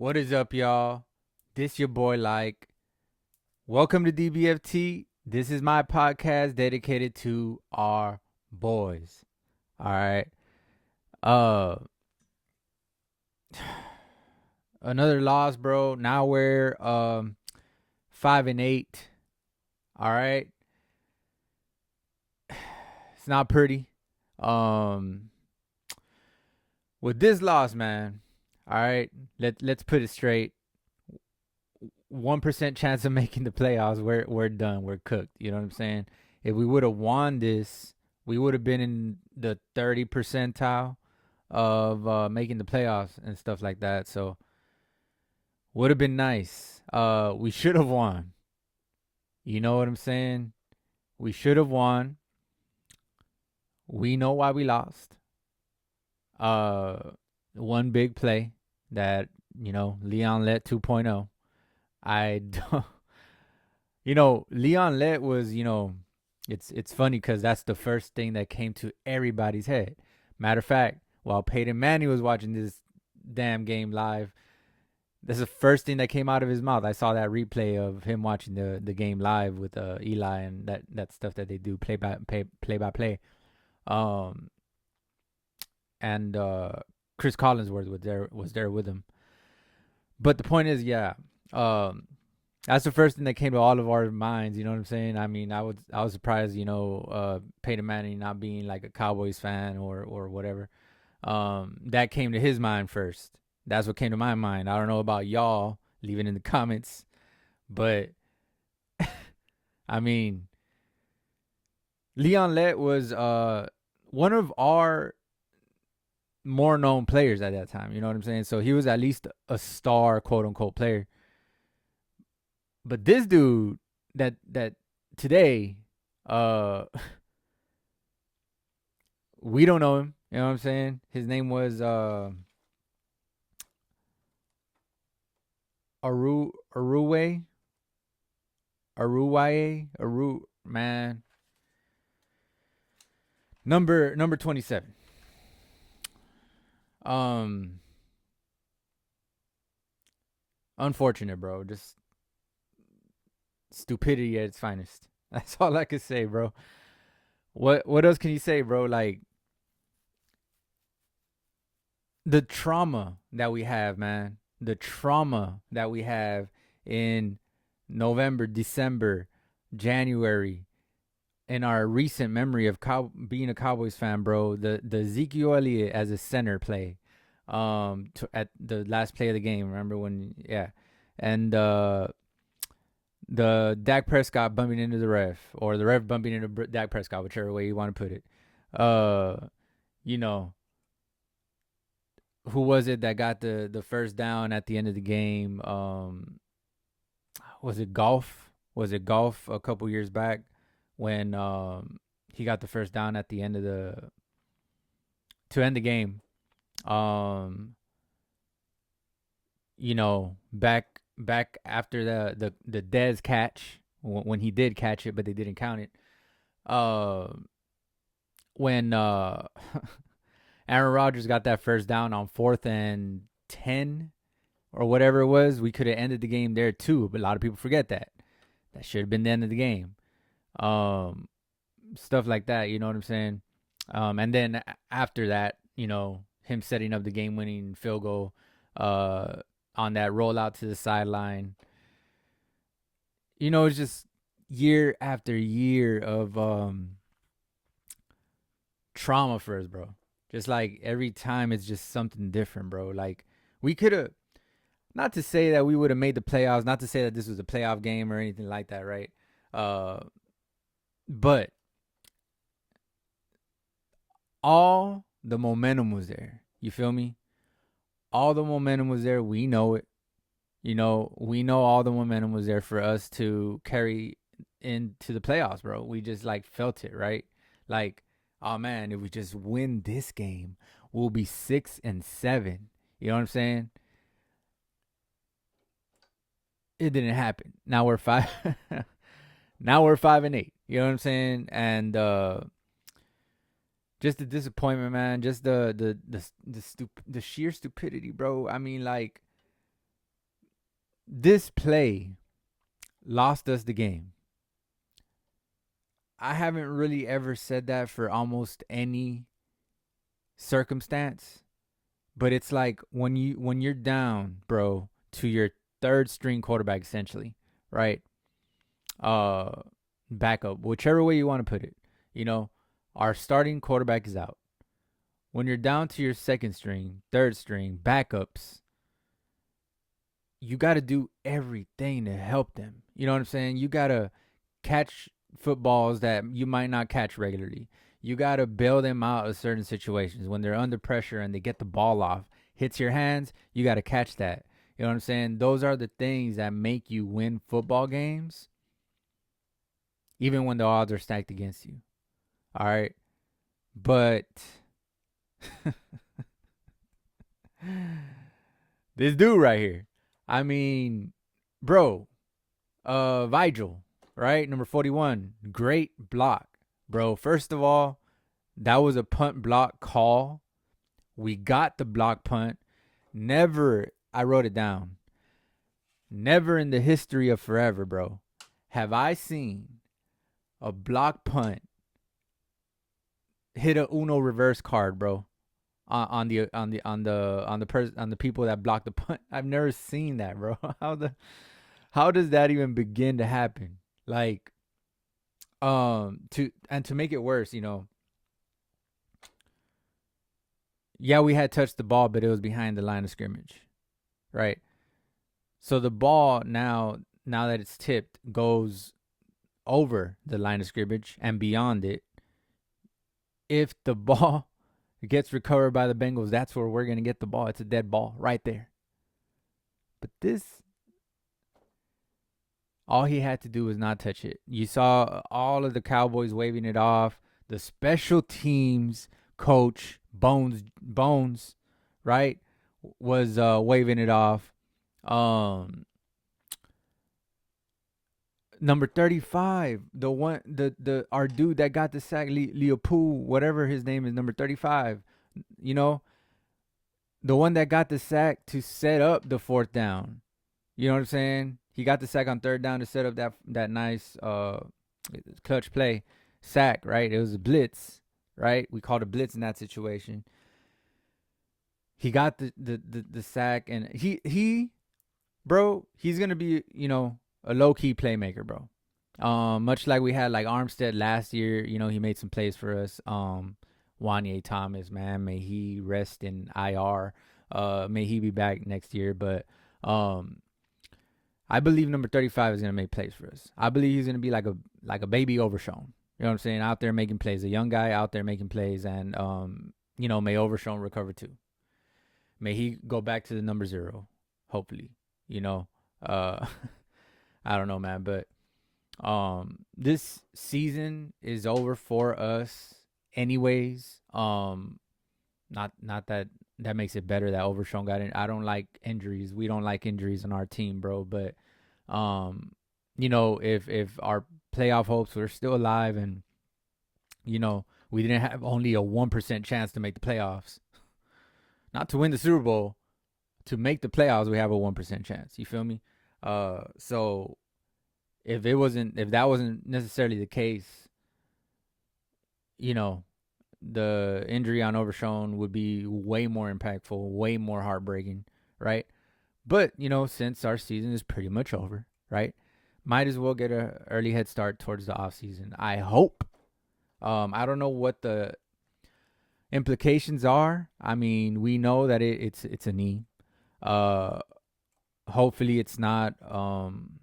What is up, y'all? This your boy Like. Welcome to DBFT. This is my podcast dedicated to our boys. All right. Uh Another loss, bro. Now we're 5-8. All right. It's not pretty. Um with this loss, man. All right. Let's put it straight. 1% chance of making the playoffs. We're done. We're cooked. You know what I'm saying? If we would have won this, we would have been in the 30 percentile of making the playoffs and stuff like that. So would have been nice. We should have won. You know what I'm saying? We should have won. We know why we lost. Uh, One big play that Leon let 2.0. I don't. Leon Let was, it's funny because that's the first thing that came to everybody's head. Matter of fact, while Peyton Manning was watching this damn game live, that's the first thing that came out of his mouth. I saw that replay of him watching the game live with Eli and that stuff that they do play by play. Um, and Chris Collinsworth was there with him. But the point is, yeah. Um, That's the first thing that came to all of our minds. You know what I'm saying? I mean, I was surprised. Peyton Manning not being like a Cowboys fan or whatever. That came to his mind first. That's what came to my mind. I don't know about y'all. Leave it in the comments. But I mean, Leon Lett was one of our more known players at that time. You know what I'm saying? So he was at least a star, quote unquote, player. But this dude that today, uh, we don't know him. You know what I'm saying? His name was Aruwe, man. Number 27. Um, Unfortunate, bro. Just stupidity at its finest. That's all I could say, bro. What else can you say, bro? Like the trauma that we have, man. The trauma that we have in November, December, January, in our recent memory of being a Cowboys fan, bro. The Ezekiel Elliott as a center play, at the last play of the game. Remember when? Yeah, and the Dak Prescott bumping into the ref, or the ref bumping into Dak Prescott, whichever way you want to put it. Uh, you know, who was it that got the first down at the end of the game? Was it Golf? Was it Golf a couple years back when he got the first down at the end of the to end the game? Um, back after the Dez catch when he did catch it, but they didn't count it. Uh, when Aaron Rodgers got that first down on 4th and 10 or whatever it was, we could have ended the game there too. But a lot of people forget that. That should have been the end of the game. Stuff like that, you know what I'm saying? And then after that, him setting up the game-winning field goal on that rollout to the sideline. It's just year after year of trauma for us, bro. Just like every time it's just something different, bro. Like we could have, not to say that we would have made the playoffs, not to say that this was a playoff game or anything like that, right? Uh, but all the momentum was there. You feel me? All the momentum was there. We know it. We know all the momentum was there for us to carry into the playoffs, bro. We just like felt it, right? Like, oh man, if we just win this game, we'll be 6-7. You know what I'm saying? It didn't happen. Now we're five. Now we're 5-8. You know what I'm saying? And just the disappointment, man. Just the sheer stupidity, bro. I mean, like This play lost us the game. I haven't really ever said that for almost any circumstance, but it's like when you're down, bro, to your third string quarterback essentially, right? Uh Backup, whichever way you want to put it. You know, our starting quarterback is out. When you're down to your second string, third string, backups, you got to do everything to help them. You know what I'm saying? You got to catch footballs that you might not catch regularly. You got to bail them out of certain situations when they're under pressure and they get the ball off, hits your hands, you got to catch that. You know what I'm saying? Those are the things that make you win football games, even when the odds are stacked against you. All right. But this dude right here, I mean, bro, Vigil, right? Number 41. Great block, bro. First of all, that was a punt block call. We got the block punt. Never, I wrote it down. Never in the history of forever, bro, have I seen a block punt hit a Uno reverse card, bro. On the people that blocked the punt. I've never seen that, bro. How does that even begin to happen? Like, to make it worse, yeah, we had touched the ball, but it was behind the line of scrimmage, right? So the ball now that it's tipped, goes over the line of scrimmage and beyond it. If the ball gets recovered by the Bengals, that's where we're gonna get the ball. It's a dead ball right there. But this, all he had to do was not touch it. You saw all of the Cowboys waving it off. The special teams coach Bones, right, was waving it off. Number 35, the one, the our dude that got the sack, Leopold, whatever his name is, number 35. You know, the one that got the sack to set up the fourth down. You know what I'm saying? He got the sack on third down to set up that nice clutch play sack, right? It was a blitz, right? We called a blitz in that situation. He got the sack, and he bro, he's gonna be, a low key playmaker, bro. Much like we had like Armstead last year, he made some plays for us. Wanye Thomas, man, may he rest in IR. May he be back next year, but I believe number 35 is gonna make plays for us. I believe he's gonna be like a baby Overshown. You know what I'm saying? Out there making plays, a young guy out there making plays, and may Overshown recover too. May he go back to the number 0, hopefully. Uh, I don't know, man, but this season is over for us, anyways. Not that makes it better that Overshown got in. I don't like injuries. We don't like injuries on our team, bro. But if our playoff hopes were still alive, and we didn't have only a 1% chance to make the playoffs, not to win the Super Bowl, to make the playoffs, we have a 1% chance. You feel me? So if that wasn't necessarily the case, the injury on Overshown would be way more impactful, way more heartbreaking, right? But, since our season is pretty much over, right? Might as well get an early head start towards the offseason. I hope. I don't know what the implications are. I mean, we know that it's a knee. Hopefully it's not an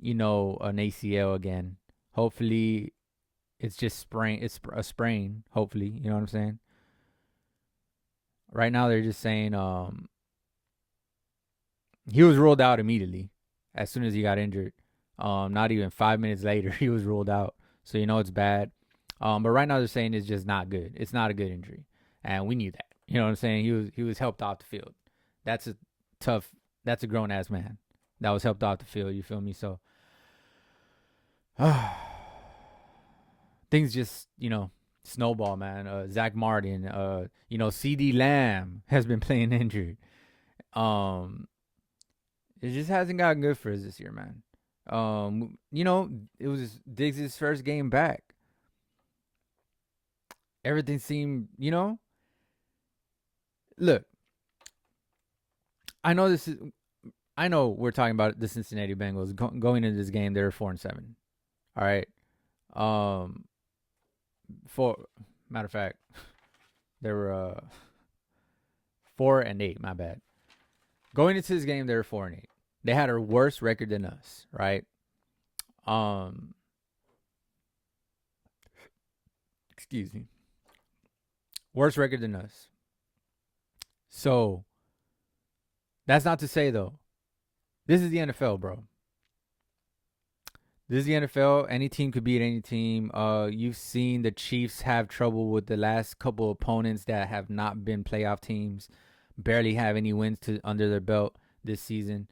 ACL again. Hopefully it's just sprain. It's a sprain. Hopefully, you know what I'm saying. Right now they're just saying he was ruled out immediately as soon as he got injured. Not even 5 minutes later he was ruled out. So it's bad. But right now they're saying it's just not good. It's not a good injury, and we knew that. You know what I'm saying? He was helped off the field. That's a grown ass man that was helped off the field. You feel me? So things just, snowball, man. Zach Martin, CD Lamb has been playing injured. It just hasn't gotten good for us this year, man. It was Diggs' first game back. Everything seemed, look, I know this is I know we're talking about the Cincinnati Bengals going into this game. They're 4-7. All right. Um, for matter of fact, they were 4-8. My bad. Going into this game, they were 4-8. They had a worse record than us, right? Um, excuse me. Worse record than us. So that's not to say though. This is the NFL, bro. This is the NFL. Any team could beat any team. You've seen the Chiefs have trouble with the last couple opponents that have not been playoff teams, barely have any wins under their belt this season.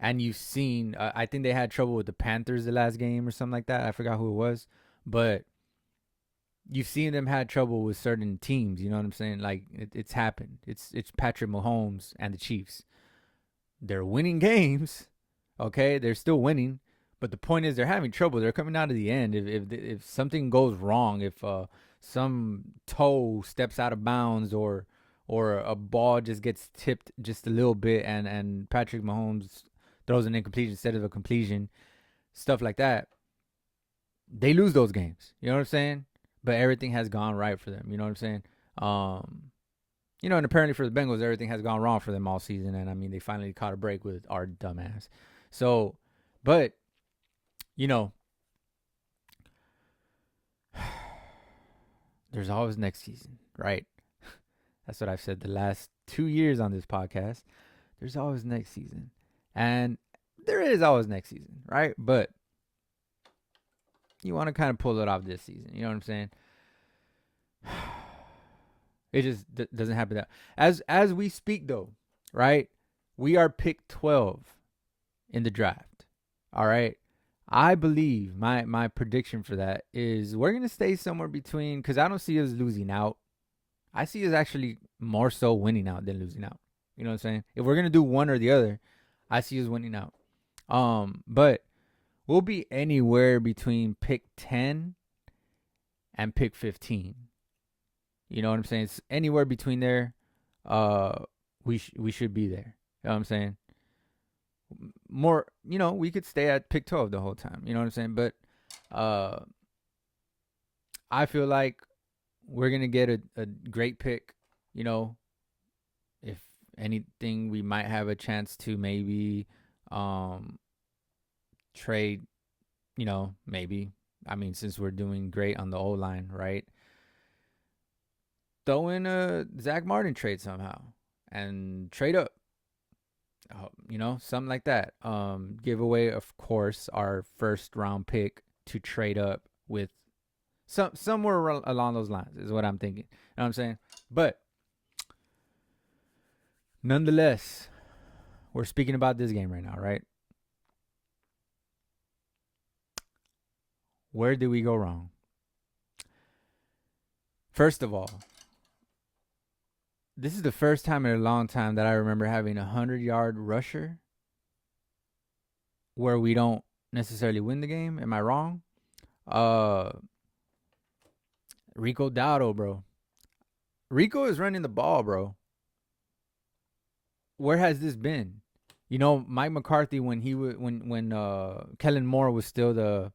And you've seen, I think they had trouble with the Panthers the last game or something like that. I forgot who it was, but you've seen them had trouble with certain teams. You know what I'm saying? Like it's happened. It's Patrick Mahomes and the Chiefs. They're winning games. Okay, they're still winning. But the point is, they're having trouble. They're coming out of the end. If something goes wrong, if some toe steps out of bounds, or a ball just gets tipped just a little bit, and Patrick Mahomes throws an incompletion instead of a completion, stuff like that, they lose those games. You know what I'm saying? But everything has gone right for them. You know what I'm saying? And apparently for the Bengals, everything has gone wrong for them all season. And I mean, they finally caught a break with our dumbass. So, but you know, there's always next season, right? That's what I've said the last 2 years on this podcast. There's always next season. And there is always next season, right? But you want to kind of pull it off this season. You know what I'm saying? It just doesn't happen that. As we speak, though, right? We are picked 12 in the draft. All right. I believe my prediction for that is we're going to stay somewhere between, because I don't see us losing out. I see us actually more so winning out than losing out. You know what I'm saying? If we're going to do one or the other, I see us winning out. But we'll be anywhere between pick 10 and pick 15. You know what I'm saying? It's anywhere between there. We should be there. You know what I'm saying? More, we could stay at pick 12 the whole time. You know what I'm saying? But I feel like we're going to get a great pick. If anything, we might have a chance to maybe trade, maybe. I mean, since we're doing great on the O-line, right? Throw in a Zach Martin trade somehow and trade up. Something like that. Give away, of course, our first round pick to trade up with somewhere along those lines is what I'm thinking. You know what I'm saying? But nonetheless, we're speaking about this game right now, right? Where did we go wrong? First of all, this is the first time in a long time that I remember having a 100-yard rusher where we don't necessarily win the game. Am I wrong? Rico Dowdle, bro. Rico is running the ball, bro. Where has this been? Mike McCarthy, when Kellen Moore was still the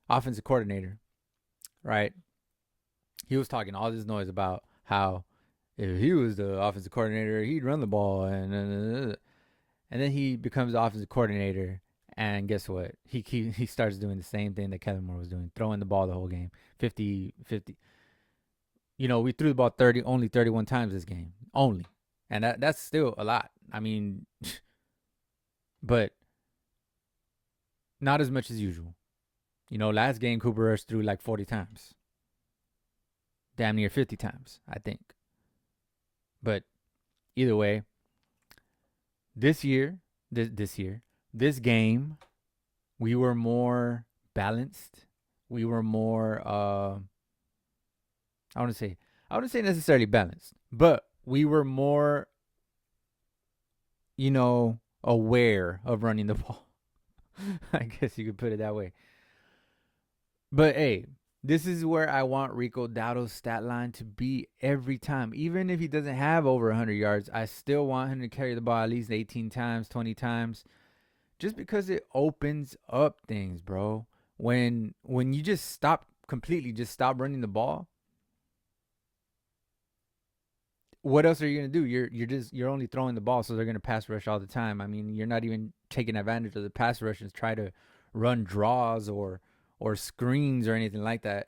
offensive coordinator, right? He was talking all this noise about how if he was the offensive coordinator, he'd run the ball, and then he becomes the offensive coordinator, and guess what? He starts doing the same thing that Kellen Moore was doing, throwing the ball the whole game, 50. We threw the ball only 31 times this game, only, and that's still a lot. I mean, but not as much as usual. Last game Cooper Rush threw like 40 times, damn near 50 times, I think. But either way, this game, we were more balanced. We were more, I wouldn't say necessarily balanced, but we were more, aware of running the ball. I guess you could put it that way. But hey, this is where I want Rico Dowdle's stat line to be every time. Even if he doesn't have over 100 yards, I still want him to carry the ball at least 18 times, 20 times, just because it opens up things, bro. When you just stop running the ball, what else are you gonna do? You're only throwing the ball, so they're gonna pass rush all the time. I mean, you're not even taking advantage of the pass rush and try to run draws or screens or anything like that.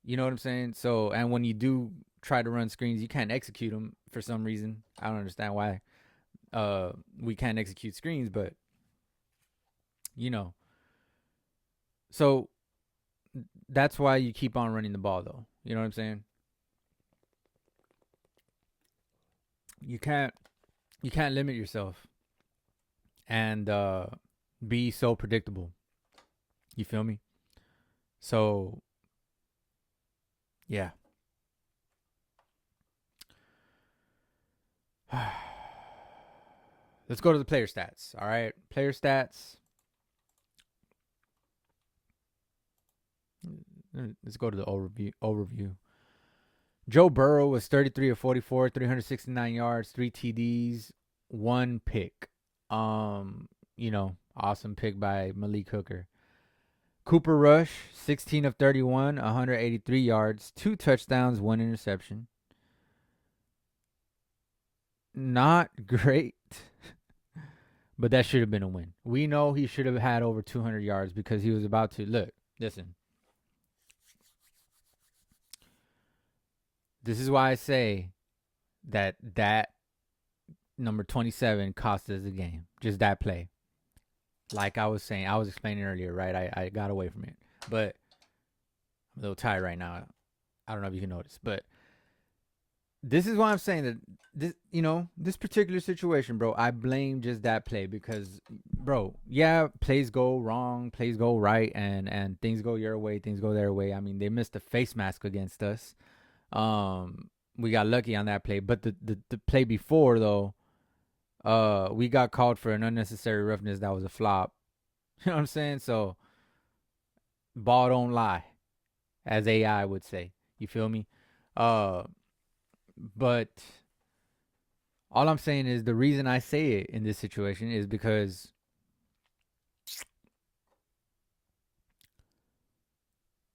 You know what I'm saying? So, and when you do try to run screens, you can't execute them for some reason. I don't understand why we can't execute screens, but you know. So that's why you keep on running the ball, though. You know what I'm saying? You can't limit yourself and be so predictable. You feel me? So yeah. Let's go to the player stats. All right, player stats. Let's go to the overview. Joe Burrow was 33 of 44, 369 yards, 3 TDs, 1 pick. Awesome pick by Malik Hooker. Cooper Rush, 16 of 31, 183 yards, 2 touchdowns, 1 interception. Not great, but that should have been a win. We know he should have had over 200 yards because he was about to. Look, listen. This is why I say that number 27 cost us the game. Just that play. Like I was saying, I was explaining earlier, right? I got away from it. But I'm a little tired right now. I don't know if you can notice. But this is why I'm saying that this particular situation, bro, I blame just that play because, bro, yeah, plays go wrong, plays go right, and things go your way, things go their way. I mean, they missed a face mask against us. We got lucky on that play, but the play before though, we got called for an unnecessary roughness that was a flop. You know what I'm saying? So ball don't lie, as AI would say. You feel me? But all I'm saying is the reason I say it in this situation is because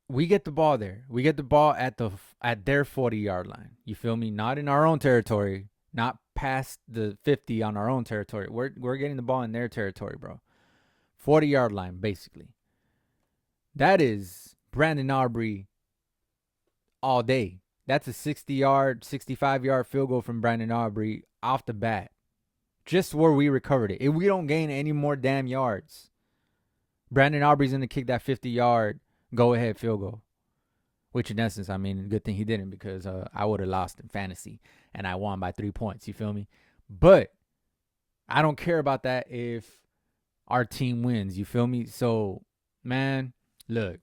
we get the ball there. We get the ball at their 40-yard line. You feel me? Not in our own territory, not past the 50 on our own territory. We're getting the ball in their territory, bro. 40-yard line, basically. That is Brandon Aubrey all day. That's a 60-yard, 65-yard field goal from Brandon Aubrey off the bat. Just where we recovered it. If we don't gain any more damn yards, Brandon Aubrey's going to kick that 50-yard go-ahead field goal. Which, in essence, I mean, good thing he didn't because I would have lost in fantasy and I won by 3 points. You feel me? But I don't care about that if our team wins. You feel me? So, man, look.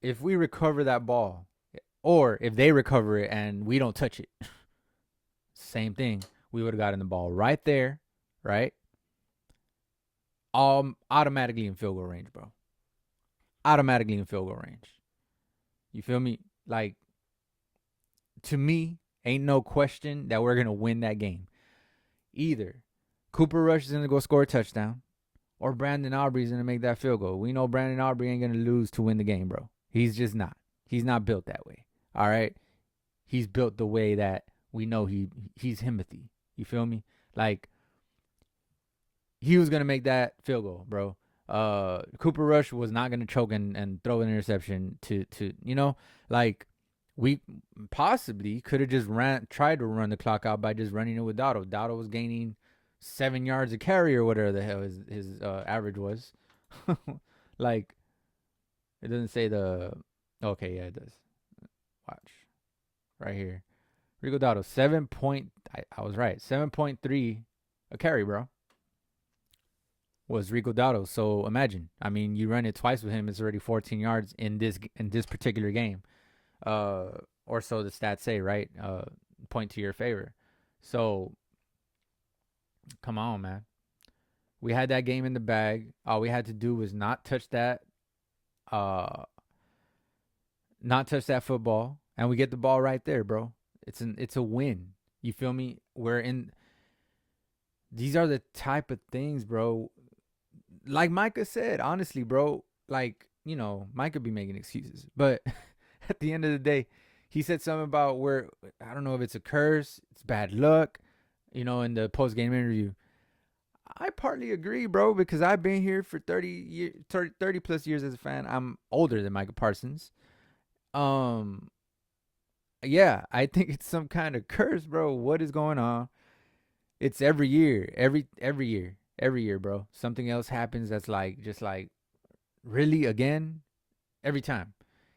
If we recover that ball, or if they recover it and we don't touch it, same thing. We would have gotten the ball right there, right? Automatically in field goal range, bro. Automatically in field goal range. You feel me? Like, to me, ain't no question that we're going to win that game. Either Cooper Rush is going to go score a touchdown, or Brandon Aubrey is going to make that field goal. We know Brandon Aubrey ain't going to lose to win the game, bro. He's just not. He's not built that way. All right? He's built the way that we know he's Himothy. You feel me? Like, he was going to make that field goal, bro. Cooper Rush was not going to choke and throw an interception to like, we possibly could have just tried to run the clock out by just running it with Dotto. Dotto was gaining 7 yards a carry or whatever the hell his average was. Like, it doesn't say the. Okay, yeah, it does. Watch right here. Rico Dotto, 7 point. I was right. 7.3 a carry, bro. Was Rico Dotto. So imagine. I mean, you run it twice with him. It's already 14 yards in this particular game. Or so the stats say, right? Point to your favor. So Come on, man. We had that game in the bag. All we had to do was uh not touch that football, and we get the ball right there, bro. It's a win. You feel me? We're in. These are the type of things, bro. Like Micah said, honestly, bro. Like, Micah be making excuses, but at the end of the day, he said something about where I don't know if it's a curse, it's bad luck. In the post game interview, I partly agree, bro, because I've been here for 30 plus years as a fan. I'm older than Micah Parsons. Um, yeah, I think it's some kind of curse, bro. What is going on? It's every year, every year, bro. Something else happens that's like just like really again every time.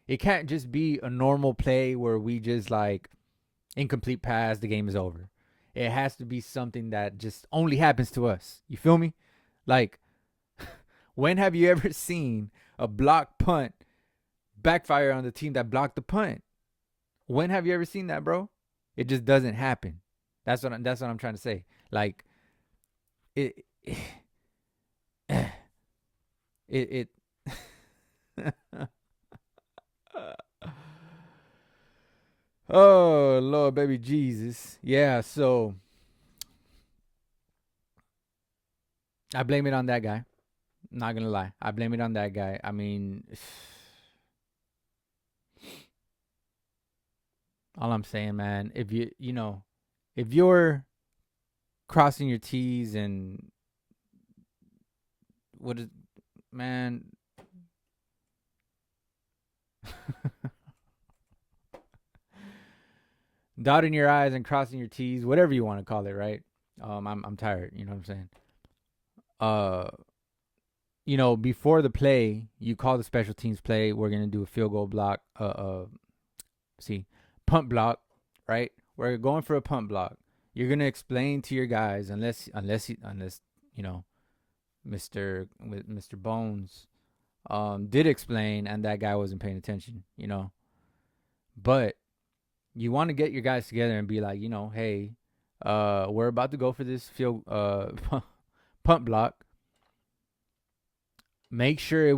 It can't just be a normal play where we just like incomplete pass, the game is over. It has to be something that just only happens to us. You feel me? Like, when have you ever seen a block punt backfire on the team that blocked the punt? When have you ever seen that, bro? It just doesn't happen. That's what I'm trying to say. Like it it it, it Oh Lord baby Jesus. Yeah, so I blame it on that guy. Not gonna lie. I blame it on that guy. I mean, all I'm saying, man, if you're crossing your T's and what is man dotting your I's and crossing your T's, whatever you want to call it, right? I'm tired, you know what I'm saying? Uh before the play, you call the special teams play, we're gonna do a field goal block, punt block, right? We're going for a punt block. You're gonna explain to your guys, unless you know Mr. Bones did explain, and that guy wasn't paying attention. But you want to get your guys together and be like, hey, we're about to go for this field punt block. Make sure if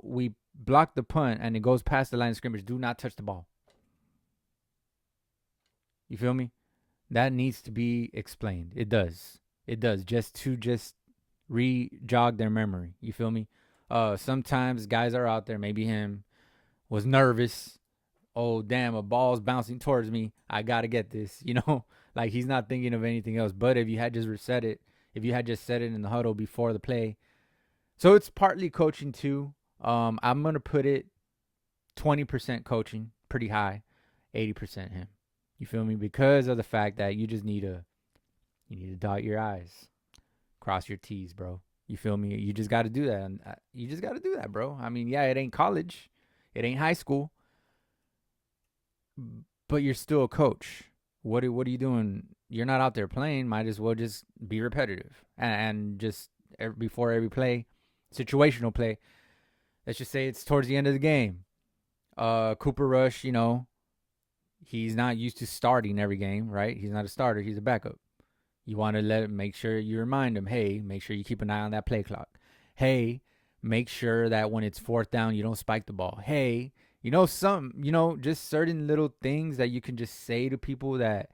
we block the punt and it goes past the line of scrimmage, do not touch the ball. You feel me? That needs to be explained. It does. Just to re-jog their memory. You feel me? Sometimes guys are out there, maybe him, was nervous. Oh, damn, a ball's bouncing towards me. I got to get this, Like he's not thinking of anything else. But if you had just said it in the huddle before the play. So it's partly coaching too. I'm going to put it 20% coaching, pretty high, 80% him. You feel me? Because of the fact that you need to dot your I's, cross your T's, bro. You feel me? You just got to do that. And you just got to do that, bro. I mean, yeah, it ain't college. It ain't high school. But you're still a coach. What are you doing? You're not out there playing. Might as well just be repetitive. And just before every play, situational play, let's just say it's towards the end of the game. Cooper Rush, he's not used to starting every game, right? He's not a starter. He's a backup. You want to make sure you remind him, hey, make sure you keep an eye on that play clock. Hey, make sure that when it's fourth down, you don't spike the ball. Hey, just certain little things that you can just say to people that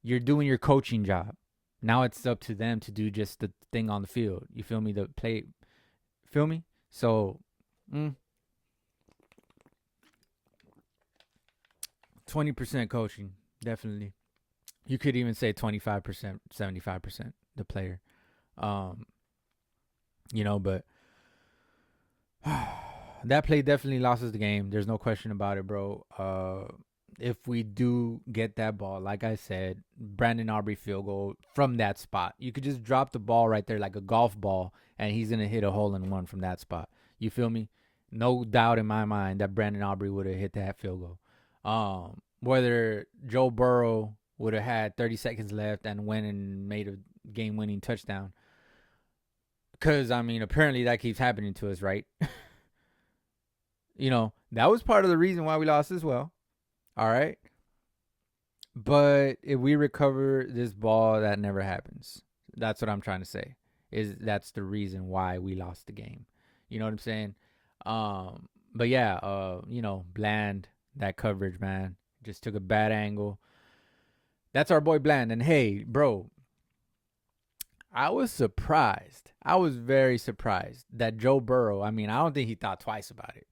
you're doing your coaching job. Now it's up to them to do just the thing on the field. You feel me? The play, feel me? So, 20% coaching, definitely. You could even say 25%, 75% the player. But that play definitely lost us the game. There's no question about it, bro. If we do get that ball, like I said, Brandon Aubrey field goal from that spot. You could just drop the ball right there like a golf ball, and he's going to hit a hole-in-one from that spot. You feel me? No doubt in my mind that Brandon Aubrey would have hit that field goal. Whether Joe Burrow would have had 30 seconds left and went and made a game-winning touchdown. Because, I mean, apparently that keeps happening to us, right? That was part of the reason why we lost as well. All right. But if we recover this ball, that never happens. That's what I'm trying to say. Is that's the reason why we lost the game. You know what I'm saying? But yeah, Bland, that coverage, man, just took a bad angle. That's our boy Bland. And hey, bro, I was surprised. I was very surprised that Joe Burrow, I mean, I don't think he thought twice about it.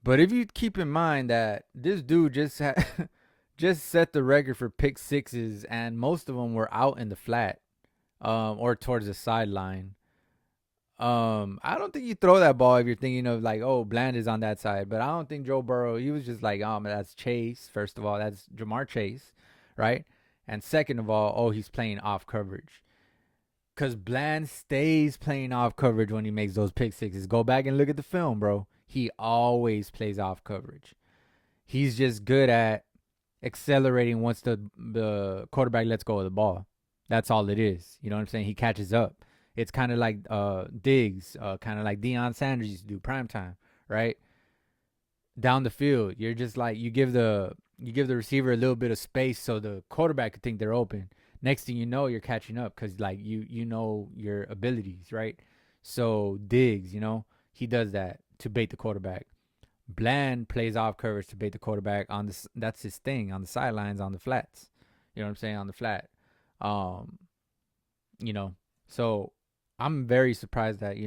But if you keep in mind that this dude just set the record for pick sixes, and most of them were out in the flat, or towards the sideline. I don't think you throw that ball if you're thinking of like, oh, Bland is on that side. But I don't think Joe Burrow. He was just like, oh, man, that's Chase. First of all, that's Jamar Chase, right? And second of all, oh, he's playing off coverage. Because Bland stays playing off coverage when he makes those pick sixes. Go back and look at the film, bro. He always plays off coverage. He's just good at accelerating once the quarterback lets go of the ball. That's all it is. You know what I'm saying? He catches up. It's kind of like Diggs, kind of like Deion Sanders used to do prime time, right? Down the field, you're just like you give the receiver a little bit of space so the quarterback could think they're open. Next thing you know, you're catching up because like you know your abilities, right? So Diggs, he does that to bait the quarterback. Bland plays off coverage to bait the quarterback on this. That's his thing on the sidelines, on the flats. You know what I'm saying? On the flat. Um, you know. So I'm very surprised that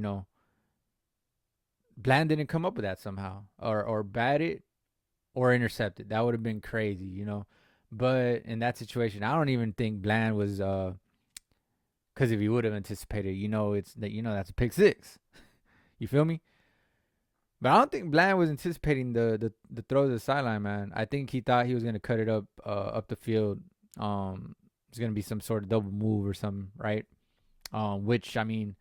Bland didn't come up with that somehow, or bat it or intercept it. That would have been crazy. But in that situation, I don't even think Bland was because if he would have anticipated, it's that that's a pick six. You feel me? But I don't think Bland was anticipating the throw to the sideline, man. I think he thought he was gonna cut it up the field. It's gonna be some sort of double move or something, right? Which I mean,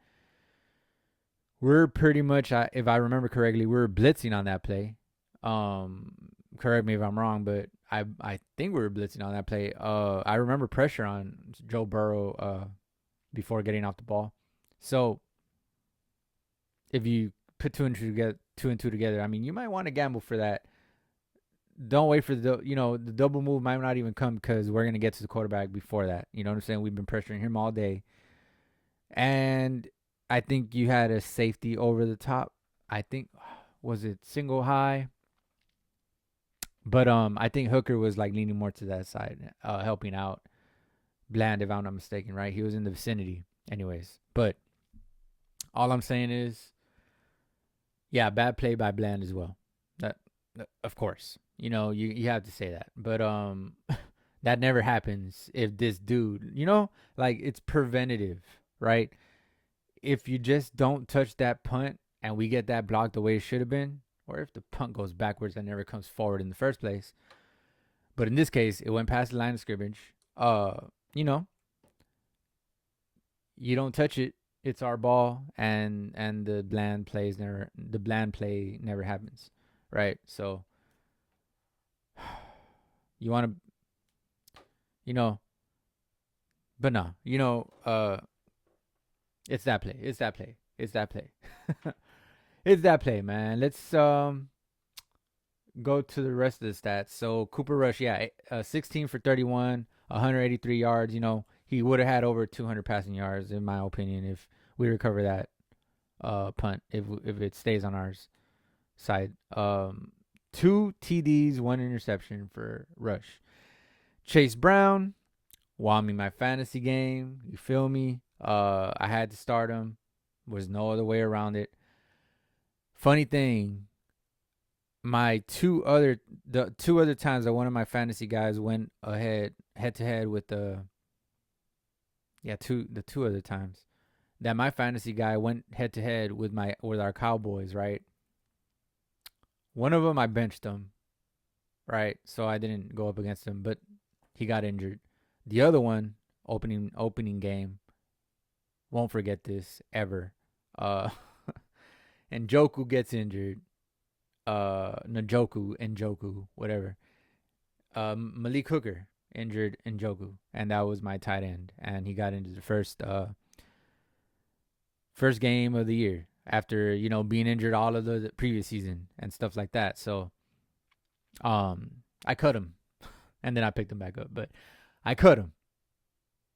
we're pretty much, if I remember correctly, we were blitzing on that play. Um, Correct me if I'm wrong, but I think we were blitzing on that play. I remember pressure on Joe Burrow before getting off the ball. So if you put two and two together, I mean, you might want to gamble for that. Don't wait for the double move might not even come because we're gonna get to the quarterback before that. You know what I'm saying? We've been pressuring him all day, and I think you had a safety over the top. I think was it single high, but I think Hooker was like leaning more to that side, helping out Bland if I'm not mistaken. Right? He was in the vicinity, anyways. But all I'm saying is, yeah, bad play by Bland as well. That, of course, you have to say that. But that never happens if this dude, like it's preventative, right? If you just don't touch that punt and we get that blocked the way it should have been, or if the punt goes backwards and never comes forward in the first place. But in this case, it went past the line of scrimmage. You know, you don't touch it, it's our ball, and the bland play never happens, right? So you want to, you know, but no, it's that play, it's that play, it's that play, it's that play, man. Let's go to the rest of the stats. So Cooper Rush, yeah, 16 for 31, 183 yards. He would have had over 200 passing yards, in my opinion, if we recover that punt, if it stays on our side. Two TDs, one interception for Rush. Chase Brown won me my fantasy game. You feel me? I had to start him. Was no other way around it. Funny thing, the two other times that one of my fantasy guys went ahead head to head with the two other times that my fantasy guy went head to head with our Cowboys, right? One of them I benched him, right? So I didn't go up against him, but he got injured. The other one, opening game, won't forget this ever. Uh and Joku gets injured. Njoku, whatever. Malik Hooker injured Njoku, and that was my tight end, and he got into the first game of the year after being injured all of the previous season and stuff like that. So I cut him. And then I picked him back up. But I cut him.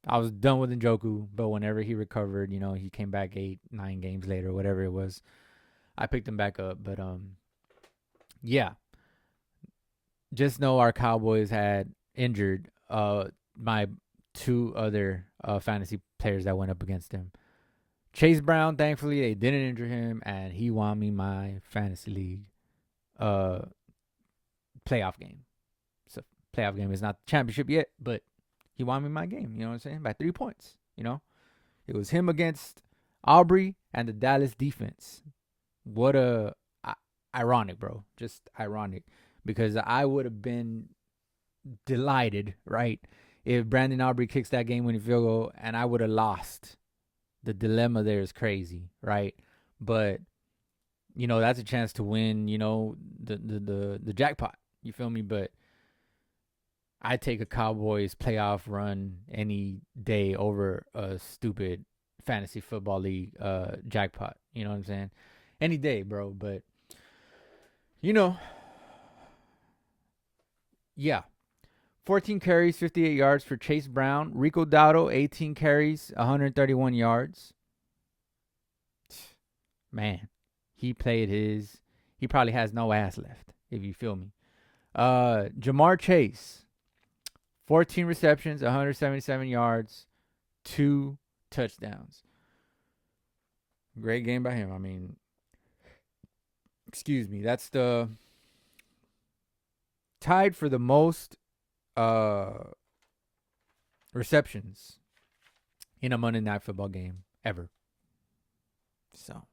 I was done with Njoku, but whenever he recovered, he came back 8-9 games later, whatever it was, I picked him back up. But yeah, just know our Cowboys had injured my two other fantasy players that went up against him. Chase Brown, thankfully, they didn't injure him, and he won me my fantasy league playoff game. So playoff game is not the championship yet, but he won me my game. You know what I'm saying? By 3 points. It was him against Aubrey and the Dallas defense. What ironic, bro. Just ironic, because I would have been delighted, right, if Brandon Aubrey kicks that game-winning field goal and I would have lost. The dilemma there is crazy, right? But that's a chance to win, the jackpot. You feel me? But I take a Cowboys playoff run any day over a stupid fantasy football league jackpot. You know what I'm saying? Any day, bro. But yeah. 14 carries, 58 yards for Chase Brown. Rico Dowdle, 18 carries, 131 yards. Man, he played his. He probably has no ass left, if you feel me. Jamar Chase, 14 receptions, 177 yards, 2 touchdowns. Great game by him. I mean, excuse me. That's the tied for the most receptions in a Monday Night Football game ever. So,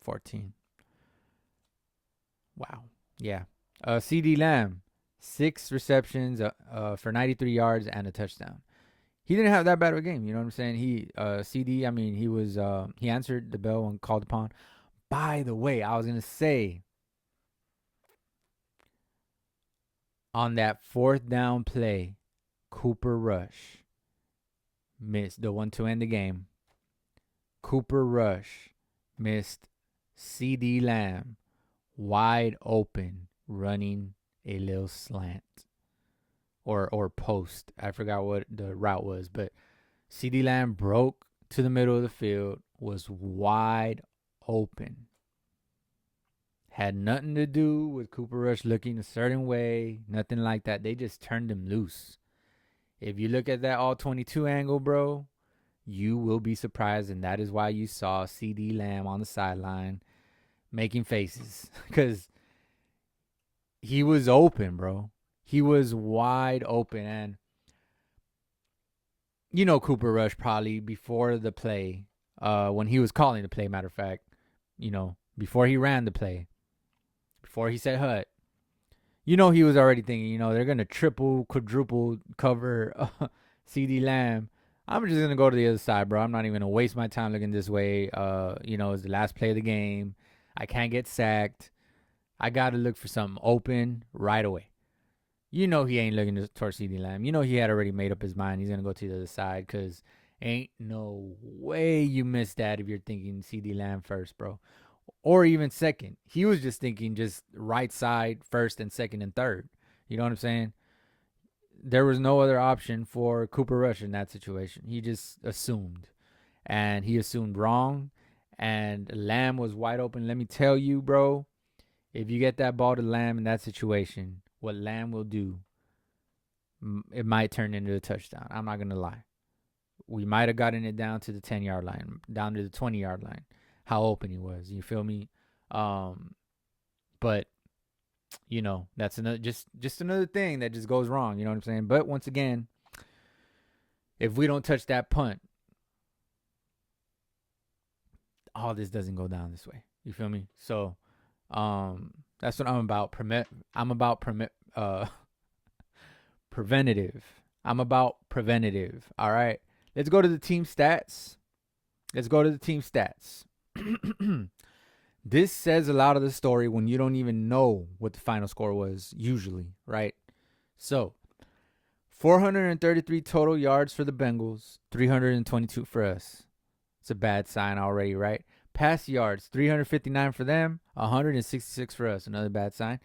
14. Wow. Yeah. CD Lamb, 6 receptions for 93 yards and a touchdown. He didn't have that bad of a game. You know what I'm saying? CD, I mean, he answered the bell when called upon. By the way, I was going to say, on that 4th down play, Cooper Rush missed the one to end the game. Cooper Rush missed CD Lamb wide open running a little slant or post. I forgot what the route was, but CD Lamb broke to the middle of the field, was wide open. Had nothing to do with Cooper Rush looking a certain way, nothing like that. They just turned him loose. If you look at that all 22 angle, bro, you will be surprised, and that is why you saw CD Lamb on the sideline making faces, because he was open, bro. He was wide open, and Cooper Rush probably before the play, when he was calling the play, matter of fact, before he ran the play, before he said hut, he was already thinking, they're going to triple, quadruple cover CD Lamb. I'm just going to go to the other side, bro. I'm not even going to waste my time looking this way. It's the last play of the game. I can't get sacked. I got to look for something open right away. He ain't looking towards CD Lamb. He had already made up his mind. He's going to go to the other side, because ain't no way you miss that if you're thinking CD Lamb first, bro. Or even second. He was just thinking just right side, first and second and third. You know what I'm saying? There was no other option for Cooper Rush in that situation. He just assumed. And he assumed wrong. And Lamb was wide open. Let me tell you, bro, if you get that ball to Lamb in that situation, what Lamb will do, it might turn into a touchdown. I'm not going to lie. We might have gotten it down to the 10-yard line, down to the 20-yard line. How open he was, you feel me? But that's another just another thing that just goes wrong. You know what I'm saying? But once again, if we don't touch that punt, all this doesn't go down this way. You feel me? So, that's what I'm about. I'm about preventative. I'm about preventative. All right. Let's go to the team stats. This says a lot of the story when you don't even know what the final score was, usually, right? So, 433 total yards for the Bengals, 322 for us. It's a bad sign already, right? Pass yards, 359 for them, 166 for us. Another bad sign.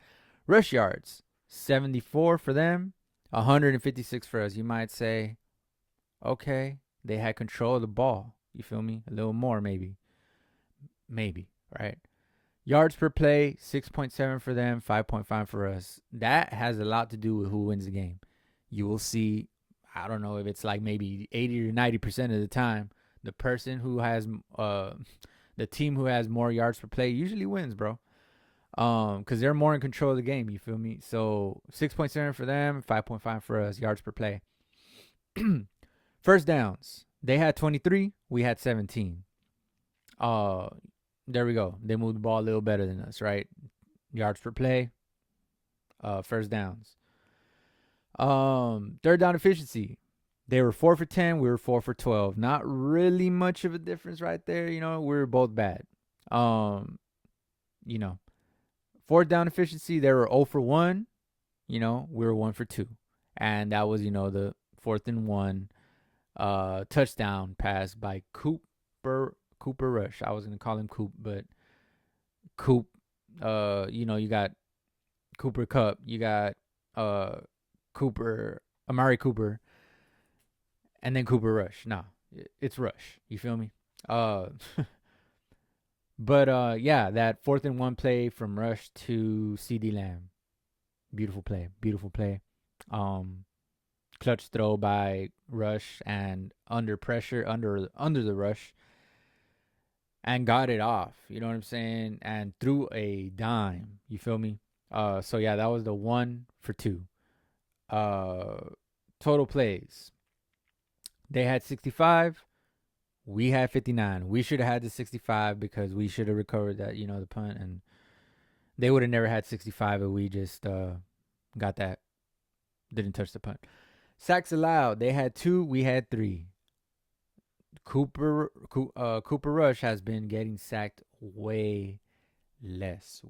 Rush yards, 74 for them, 156 for us. You might say, okay, they had control of the ball. You feel me? A little more, maybe. Maybe, right? Yards per play, 6.7 for them, 5.5 for us. That has a lot to do with who wins the game. You will see, I don't know if it's like maybe 80 or 90% of the time, the person who has, the team who has more yards per play usually wins, bro. Because they're more in control of the game. You feel me? So 6.7 for them, 5.5 for us, yards per play. First downs, they had 23, we had 17. There we go. They moved the ball a little better than us, right? Yards per play, first downs. Third down efficiency. They were 4 for 10, we were 4 for 12. Not really much of a difference right there. You know, we were both bad. You know, fourth down efficiency, they were 0 for 1. You know, we were 1 for 2. And that was, the 4th and 1 touchdown pass by Cooper Rush. I was gonna call him Coop, but Coop. You got Cooper Cup. You got Amari Cooper, and then Cooper Rush. No, it's Rush. You feel me? But yeah, that 4th and 1 play from Rush to CD Lamb. Beautiful play. Beautiful play. Clutch throw by Rush and under pressure, under the rush, and got it off. You know what I'm saying? And threw a dime. You feel me? So yeah, that was the 1 for 2. Total plays. They had 65. We had 59. We should have had the 65 because we should have recovered that, the punt, and they would have never had 65 if we just got that. Didn't touch the punt. Sacks allowed. They had 2. We had 3. Cooper Rush has been getting sacked way less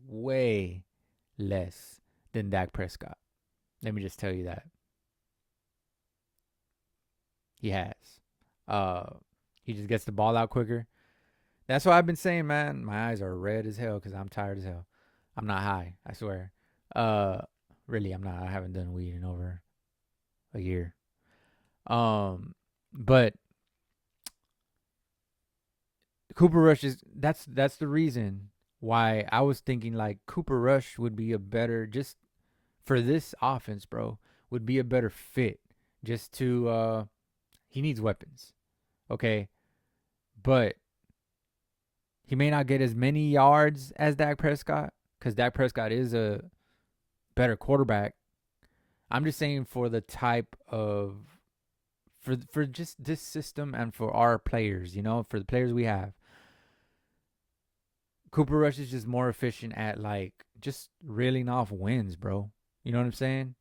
than Dak Prescott. Let me just tell you that. He has. He just gets the ball out quicker. That's why I've been saying, man, my eyes are red as hell because I'm tired as hell. I'm not high, I swear. Really, I'm not. I haven't done weed in over a year. But Cooper Rush that's the reason why I was thinking like Cooper Rush would be a better, just for this offense, bro, would be a better fit. Just to he needs weapons. Okay. But he may not get as many yards as Dak Prescott because Dak Prescott is a better quarterback. I'm just saying for the type of for just this system and for our players, for the players we have. Cooper Rush is just more efficient at like just reeling off wins, bro. You know what I'm saying?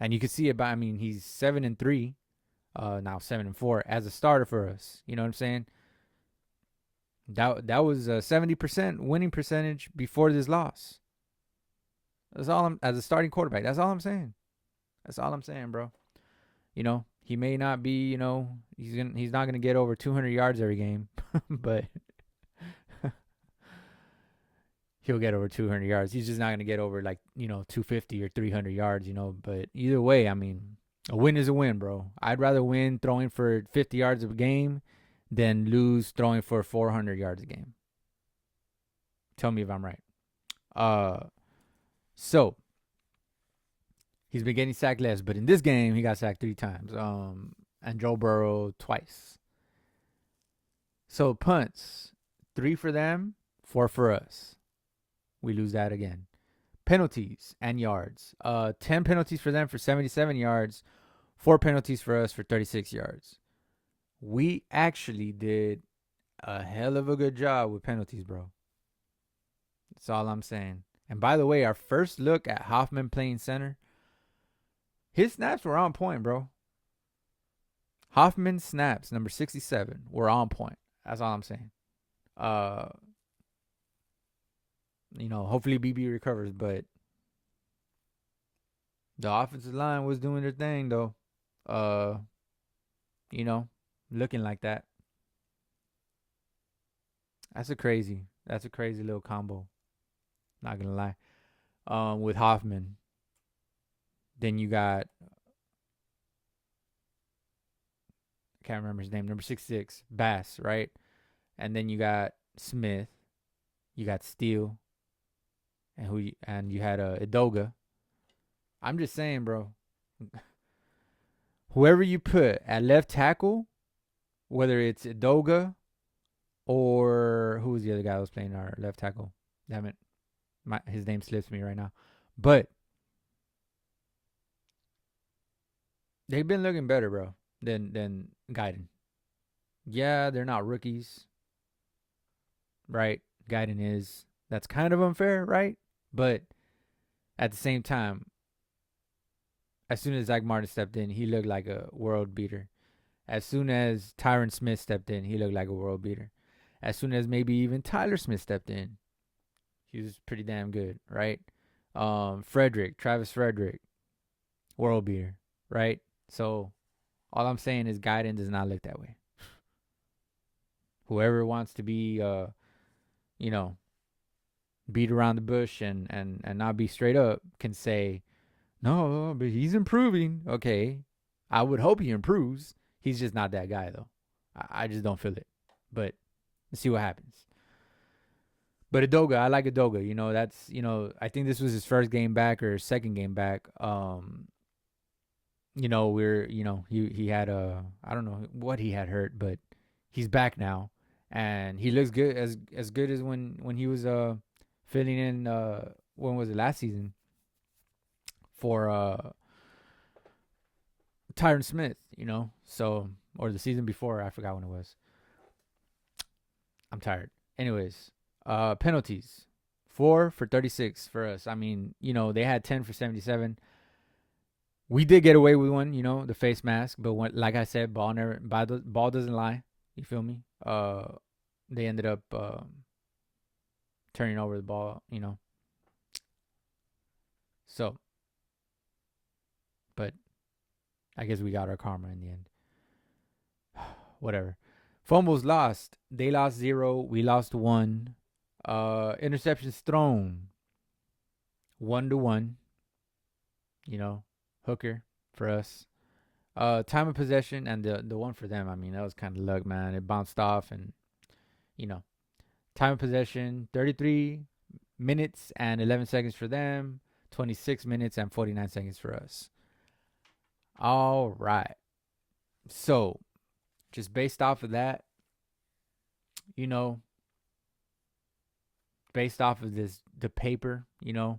And you can see it by, he's 7-3, now 7-4 as a starter for us. You know what I'm saying? That was a 70% winning percentage before this loss. That's all as a starting quarterback. That's all I'm saying. That's all I'm saying, bro. He may not be, he's not gonna get over 200 yards every game, but he'll get over 200 yards. He's just not going to get over 250 or 300 yards, But either way, a win is a win, bro. I'd rather win throwing for 50 yards a game than lose throwing for 400 yards a game. Tell me if I'm right. So he's been getting sacked less, but in this game he got sacked 3 times. And Joe Burrow twice. So punts, 3 for them, 4 for us. We lose that again. Penalties and yards. 10 penalties for them for 77 yards. 4 penalties for us for 36 yards. We actually did a hell of a good job with penalties, bro. That's all I'm saying. And by the way, our first look at Hoffman playing center, his snaps were on point, bro. Hoffman's snaps, number 67, were on point. That's all I'm saying. Hopefully BB recovers, but the offensive line was doing their thing, though. Looking like that. That's a crazy little combo. Not gonna lie. With Hoffman. Then you got can't remember his name. Number 66, Bass, right? And then you got Smith, you got Steele, and you had Idoga. I'm just saying, bro. Whoever you put at left tackle, whether it's Idoga or who was the other guy that was playing our left tackle? Damn it, his name slips me right now. But they've been looking better, bro, than Guyton. Yeah, they're not rookies, right? Guyton is. That's kind of unfair, right? But at the same time, as soon as Zach Martin stepped in, he looked like a world beater. As soon as Tyron Smith stepped in, he looked like a world beater. As soon as maybe even Tyler Smith stepped in, he was pretty damn good, right? Travis Frederick, world beater, right? So all I'm saying is Guyton does not look that way. Whoever wants to be, beat around the bush and not be straight up can say, no, but he's improving. Okay, I would hope he improves. He's just not that guy, though. I just don't feel it. But let's see what happens. But Idoga, I like Idoga. That's, I think this was his first game back or second game back. He had I don't know what he had hurt, but he's back now. And he looks good, as good as when he was filling in, when was it, last season for Tyron Smith, so, or the season before, I forgot when it was. I'm tired. Anyways, penalties. 4 for 36 for us. I mean, they had 10 for 77. We did get away with one, the face mask, but like I said, ball doesn't lie. You feel me? They ended up turning over the ball, So, but I guess we got our karma in the end. Whatever. Fumbles lost. They lost 0. We lost 1. Interceptions thrown. 1-1. Hooker for us. Time of possession and the one for them, I mean, that was kind of luck, man. It bounced off and, time of possession, 33 minutes and 11 seconds for them. 26 minutes and 49 seconds for us. All right. So, just based off of that, based off of the paper, the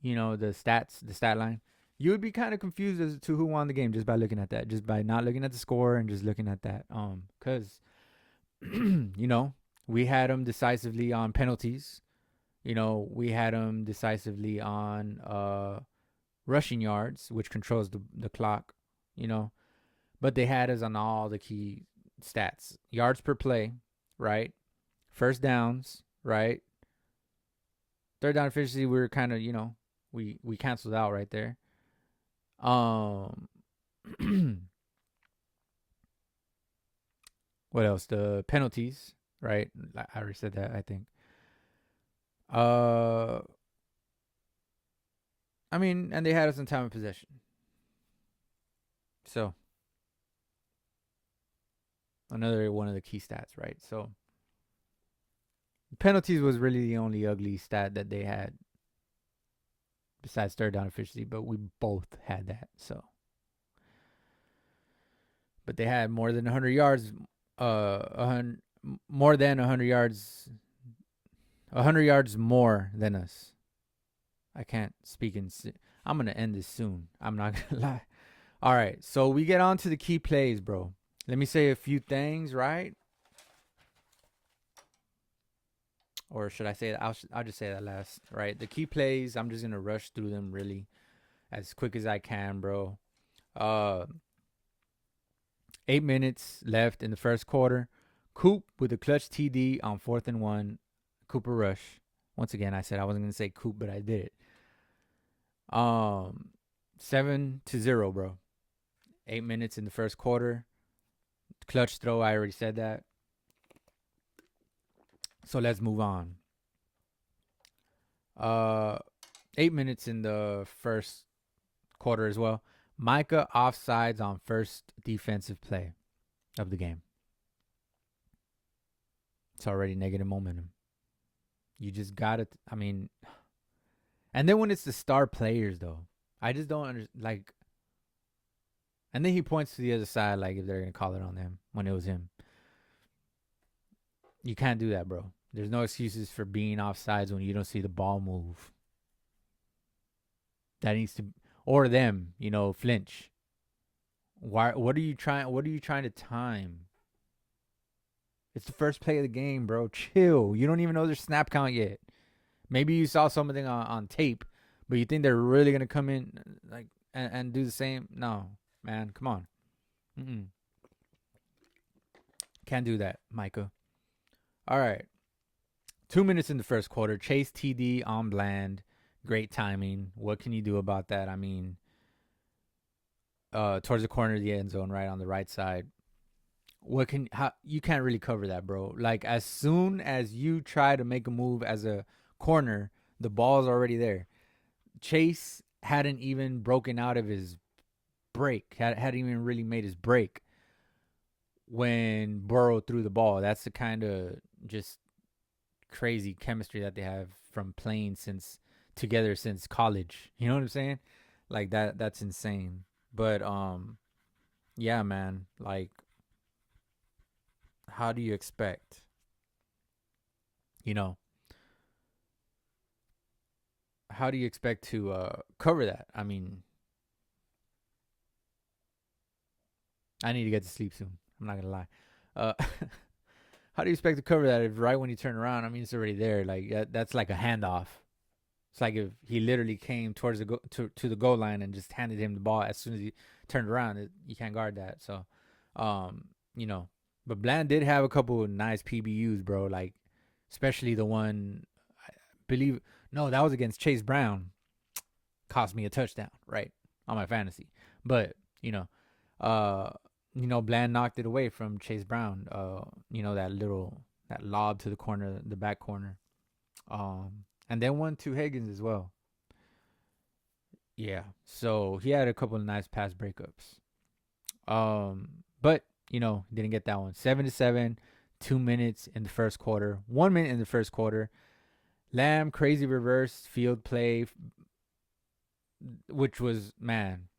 stats, the stat line, you would be kind of confused as to who won the game just by looking at that, just by not looking at the score and just looking at that. Because, we had them decisively on penalties. We had them decisively on rushing yards, which controls the clock, But they had us on all the key stats. Yards per play, right? First downs, right? Third down efficiency, we were kind of, we canceled out right there. What else? The penalties, right? I already said that, I think. I mean, and they had us in time of possession. So, another one of the key stats, right? So, penalties was really the only ugly stat that they had besides third down efficiency, but we both had that. So, but they had more than 100 yards, more than 100 yards, 100 yards more than us. I can't speak I'm going to end this soon. I'm not going to lie. All right, so we get on to the key plays, bro. Let me say a few things, right? Or should I say that? I'll just say that last, right? The key plays, I'm just going to rush through them really as quick as I can, bro. 8 minutes left in the first quarter. Coop with a clutch TD on 4th and 1. Cooper rush. Once again, I said I wasn't going to say Coop, but I did it. 7-0, bro. 8 minutes in the first quarter. Clutch throw, I already said that. So let's move on. 8 minutes in the first quarter as well. Micah offsides on first defensive play of the game. It's already negative momentum. You just got to, I mean, and then when it's the star players, though, I just don't understand. Like, and then he points to the other side, like if they're going to call it on them when it was him. You can't do that, bro. There's no excuses for being offsides when you don't see the ball move. That needs to, or them, flinch. Why? What are you trying? What are you trying to time? It's the first play of the game, bro. Chill. You don't even know their snap count yet. Maybe you saw something on tape, but you think they're really gonna come in like and do the same? No, man. Come on. Mm-mm. Can't do that, Micah. All right. 2 minutes in the first quarter. Chase TD on Bland. Great timing. What can you do about that? I mean, towards the corner of the end zone, right on the right side. You can't really cover that, bro. Like as soon as you try to make a move as a corner, the ball's already there. Chase hadn't even broken out of his break. Hadn't even really made his break when Burrow threw the ball. That's the kind of just crazy chemistry that they have from playing together since college. You know what I'm saying? Like that's insane. But yeah, man. Like, how do you expect? You know, how do you expect to cover that? I mean, I need to get to sleep soon. I'm not gonna lie. Uh, how do you expect to cover that if right when you turn around? I mean, it's already there. Like that's like a handoff. It's like if he literally came towards to the goal line and just handed him the ball as soon as he turned around. You can't guard that. So, um, you know, but Bland did have a couple of nice PBUs, bro. Like, especially the one, I believe, no, that was against Chase Brown. Cost me a touchdown, right, on my fantasy. But you know, uh, Bland knocked it away from Chase Brown. That lob to the corner, the back corner. And then one to Higgins as well. Yeah. So he had a couple of nice pass breakups. But didn't get that one. 7-7, 2 minutes in the first quarter, 1 minute in the first quarter. Lamb, crazy reverse field play, which was, man,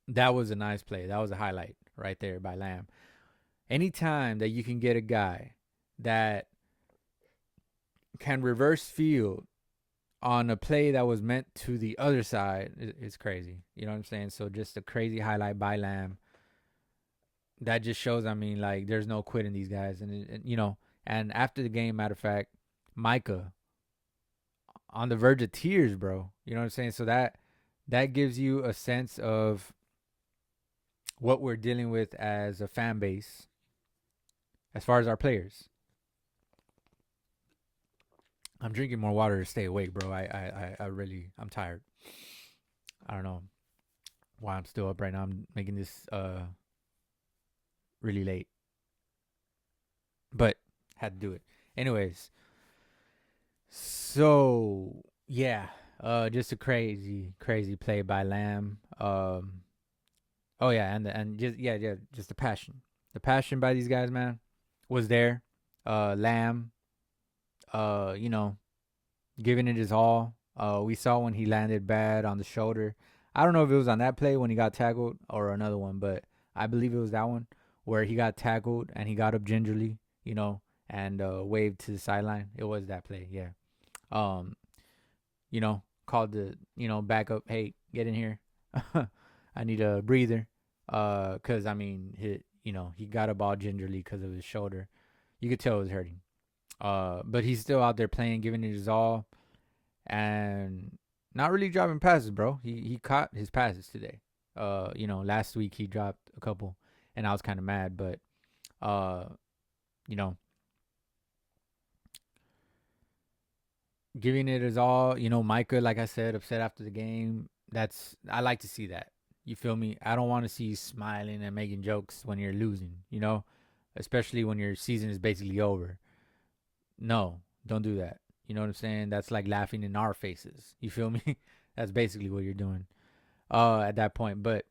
that was a nice play. That was a highlight right there by Lamb. Anytime that you can get a guy that can reverse field on a play that was meant to the other side, it's crazy. You know what I'm saying? So just a crazy highlight by Lamb. That just shows, I mean, like, there's no quitting these guys. And after the game, matter of fact, Micah on the verge of tears, bro. You know what I'm saying? So that gives you a sense of what we're dealing with as a fan base as far as our players. I'm drinking more water to stay awake, bro. I'm tired. I don't know why I'm still up right now. I'm making this really late, but had to do it. Anyways, so yeah, just a crazy play by Lamb. Oh yeah, and just the passion by these guys, man, was there. Lamb, giving it his all. We saw when he landed bad on the shoulder. I don't know if it was on that play when he got tackled or another one, but I believe it was that one where he got tackled and he got up gingerly, and waved to the sideline. It was that play, yeah. Um, called the, backup, hey, get in here. I need a breather. Cause I mean, he got up all gingerly because of his shoulder. You could tell it was hurting. But he's still out there playing, giving it his all, and not really dropping passes, bro. He caught his passes today. Last week he dropped a couple, and I was kind of mad, but you know, giving it his all. Micah, like I said, upset after the game. I like to see that. You feel me? I don't want to see you smiling and making jokes when you're losing. Especially when your season is basically over. No, don't do that. You know what I'm saying? That's like laughing in our faces. You feel me? That's basically what you're doing. at that point. But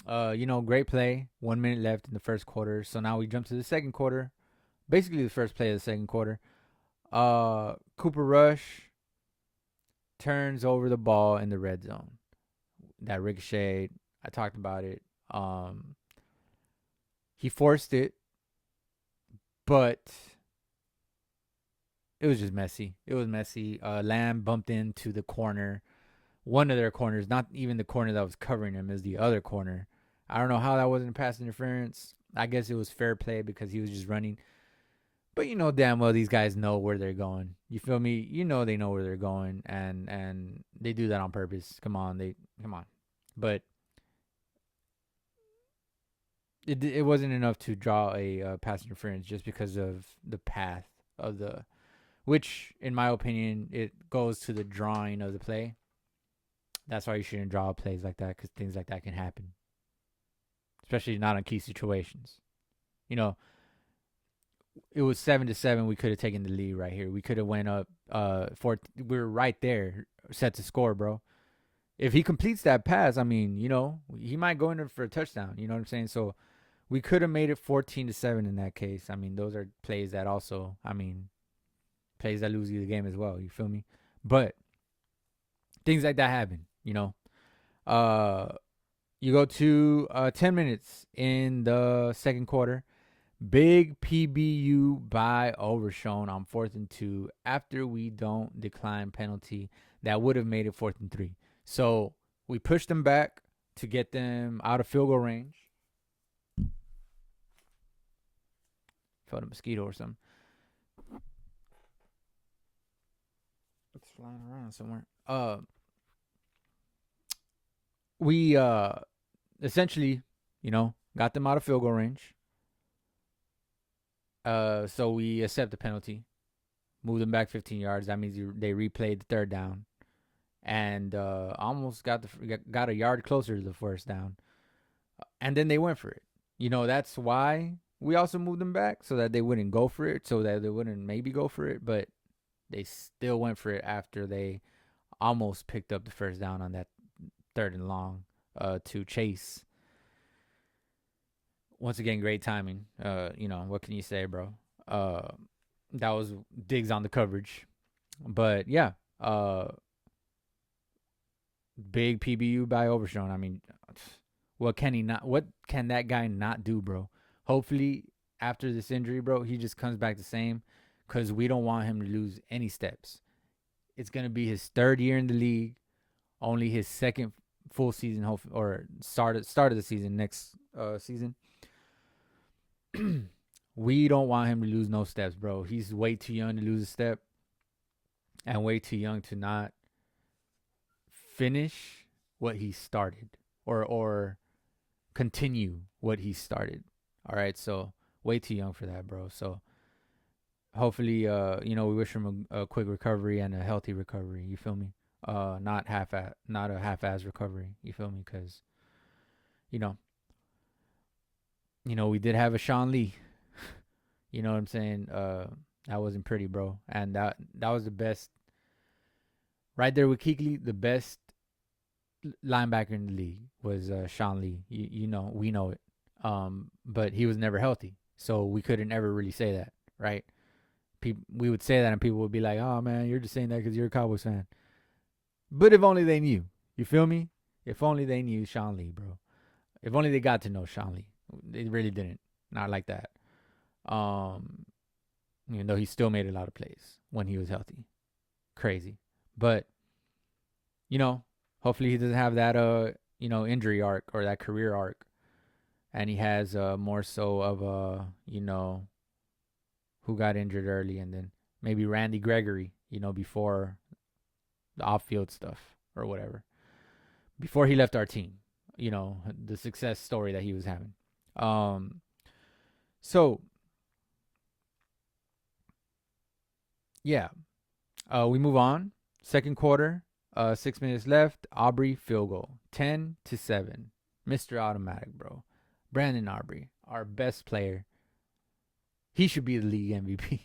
great play. 1 minute left in the first quarter. So now we jump to the second quarter. Basically the first play of the second quarter. Cooper Rush turns over the ball in the red zone. That ricochet, I talked about it. He forced it, but it was just messy. It was messy. Lamb bumped into the corner. One of their corners, not even the corner that was covering him, is the other corner. I don't know how that wasn't pass interference. I guess it was fair play because he was just running. But you know damn well these guys know where they're going. You feel me? You know they know where they're going, and they do that on purpose. Come on. But it wasn't enough to draw a pass interference just because of the path of the, which in my opinion it goes to the drawing of the play. That's why you shouldn't draw plays like that, because things like that can happen, especially not on key situations. You know, it was 7-7. We could have taken the lead right here. We could have went up. We were right there, set to score, bro. If he completes that pass, I mean, he might go in there for a touchdown. You know what I'm saying? So we could have made it 14-7 in that case. I mean, those are plays that also, plays that lose you the game as well. You feel me? But things like that happen. You go to 10 minutes in the second quarter. Big PBU by Overshown on 4th and 2 after we don't decline penalty that would have made it 4th and 3. So we pushed them back to get them out of field goal range. Felt a mosquito or something. It's flying around somewhere. We essentially, got them out of field goal range. So we accept the penalty, move them back 15 yards. That means they replayed the third down, and almost got a yard closer to the first down, and then they went for it. That's why we also moved them back, so that they wouldn't go for it, so that they wouldn't maybe go for it, but they still went for it after they almost picked up the first down on that 3rd and long to Chase. Once again, great timing. What can you say, bro? That was digs on the coverage. But yeah, big PBU by Overshown. I mean, what can that guy not do, bro? Hopefully, after this injury, bro, he just comes back the same, because we don't want him to lose any steps. It's going to be his 3rd year in the league, only his 2nd full season, or start of the season next season. We don't want him to lose no steps, bro. He's way too young to lose a step, and way too young to not finish what he started, or continue what he started. All right, so way too young for that, bro. So hopefully, we wish him a quick recovery and a healthy recovery. You feel me? Not a half-ass recovery. You feel me? Because we did have a Sean Lee. You know what I'm saying? That wasn't pretty, bro. And that was the best. Right there with Kuechly, the best linebacker in the league was Sean Lee. We know it. But he was never healthy, so we couldn't ever really say that, right? We would say that, and people would be like, "Oh man, you're just saying that because you're a Cowboys fan." But if only they knew. You feel me? If only they knew Sean Lee, bro. If only they got to know Sean Lee. They really didn't. Not like that. Even though he still made a lot of plays when he was healthy. Crazy. But, hopefully he doesn't have that, injury arc or that career arc. And he has more so of, who got injured early, and then maybe Randy Gregory, before the off-field stuff or whatever. Before he left our team, the success story that he was having. So, yeah, we move on. Second quarter, 6 minutes left. Aubrey field goal, 10-7. Mr. Automatic, bro. Brandon Aubrey, our best player. He should be the league MVP.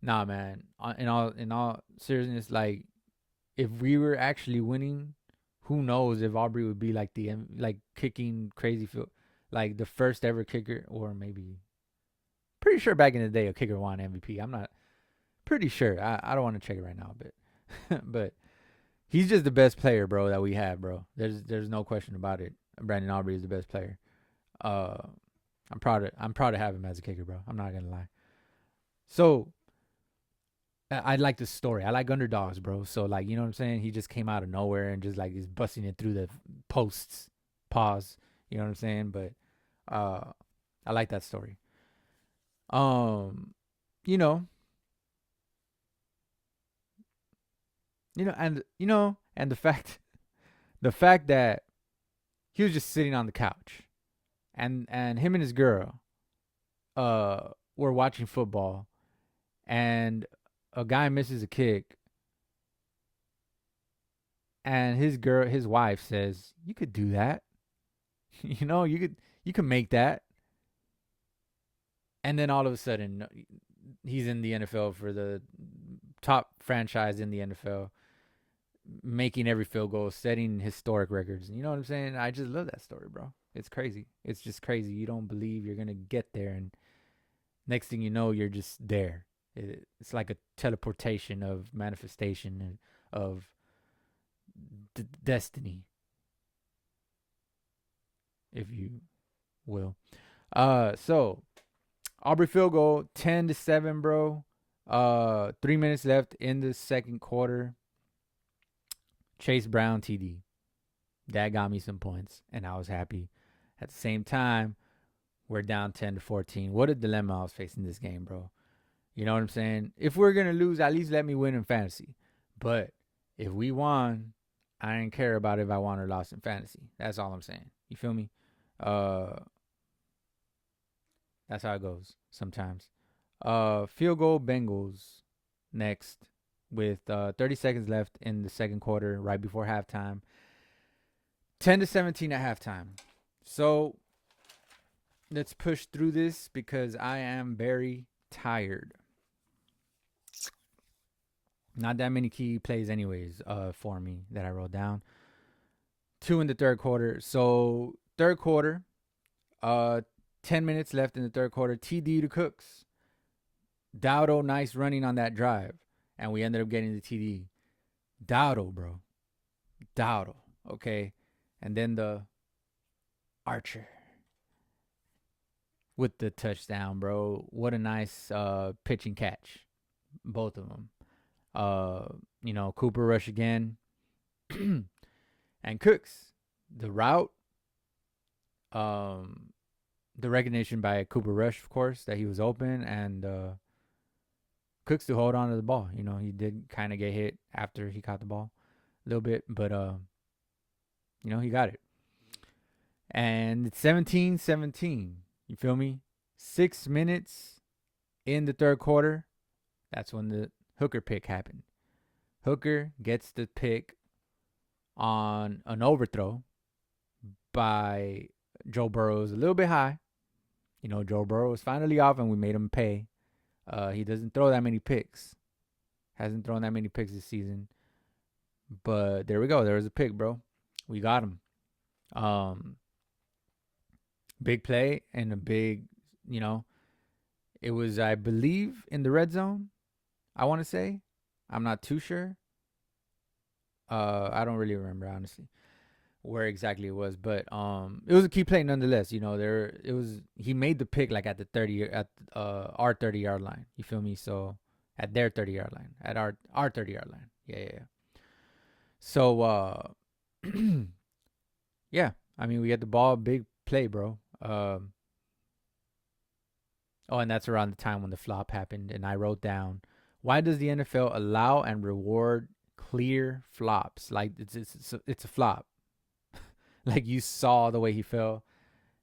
Nah, man. In all seriousness, like, if we were actually winning, who knows if Aubrey would be like like kicking crazy field, like the first ever kicker, or maybe pretty sure back in the day a kicker won MVP. I'm not pretty sure. I don't want to check it right now, but but he's just the best player, bro, that we have, bro. There's no question about it. Brandon Aubrey is the best player. Uh, I'm proud to have him as a kicker, bro. I'm not gonna lie. So I like the story. I like underdogs, bro. So like, you know what I'm saying? He just came out of nowhere and just like is busting it through the posts. Pause. You know what I'm saying? But I like that story. Um, you know, and the fact that he was just sitting on the couch and him and his girl were watching football and a guy misses a kick and his wife says, "You could do that." You could make that. And then all of a sudden he's in the NFL for the top franchise in the NFL, making every field goal, setting historic records. You know what I'm saying? I just love that story, bro. It's crazy. It's just crazy. You don't believe you're going to get there and next thing you know, you're just there. It's like a teleportation of manifestation and of destiny, if you will. So Aubrey field goal, 10-7, bro. 3 minutes left in the second quarter. Chase Brown TD. That got me some points, and I was happy. At the same time, we're down 10-14. What a dilemma I was facing this game, bro. You know what I'm saying? If we're going to lose, at least let me win in fantasy. But if we won, I didn't care about if I won or lost in fantasy. That's all I'm saying. You feel me? That's how it goes sometimes. Field goal Bengals next with 30 seconds left in the second quarter, right before halftime. 10-17 at halftime. So let's push through this because I am very tired. Not that many key plays, anyways, for me that I wrote down. 2 in the third quarter. So third quarter, 10 minutes left in the third quarter. TD to Cooks. Dowdo, nice running on that drive. And we ended up getting the TD. Dowdo, bro. Dowdo. Okay. And then the Archer with the touchdown, bro. What a nice pitching catch. Both of them. Cooper rush again. And Cooks. The route. The recognition by Cooper Rush, of course, that he was open, and Cooks to hold on to the ball. You know, he did kind of get hit after he caught the ball a little bit, but he got it. And it's 17-17. You feel me? 6 minutes in the third quarter. That's when the Hooker pick happened. Hooker gets the pick on an overthrow by Joe Burrow. A little bit high. You know, Joe Burrow is finally off, and we made him pay. He doesn't throw that many picks. Hasn't thrown that many picks this season. But there we go. There was a pick, bro. We got him. Big play and a big, it was, I believe, in the red zone, I want to say. I'm not too sure. I don't really remember, honestly, where exactly it was, but it was a key play nonetheless. He made the pick like at the 30 at our 30-yard line. You feel me? So at their 30-yard line, at our 30-yard line. Yeah. So yeah, I mean, we get the ball, big play, bro. And that's around the time when the flop happened, and I wrote down, why does the NFL allow and reward clear flops? Like it's a flop. Like you saw the way he fell.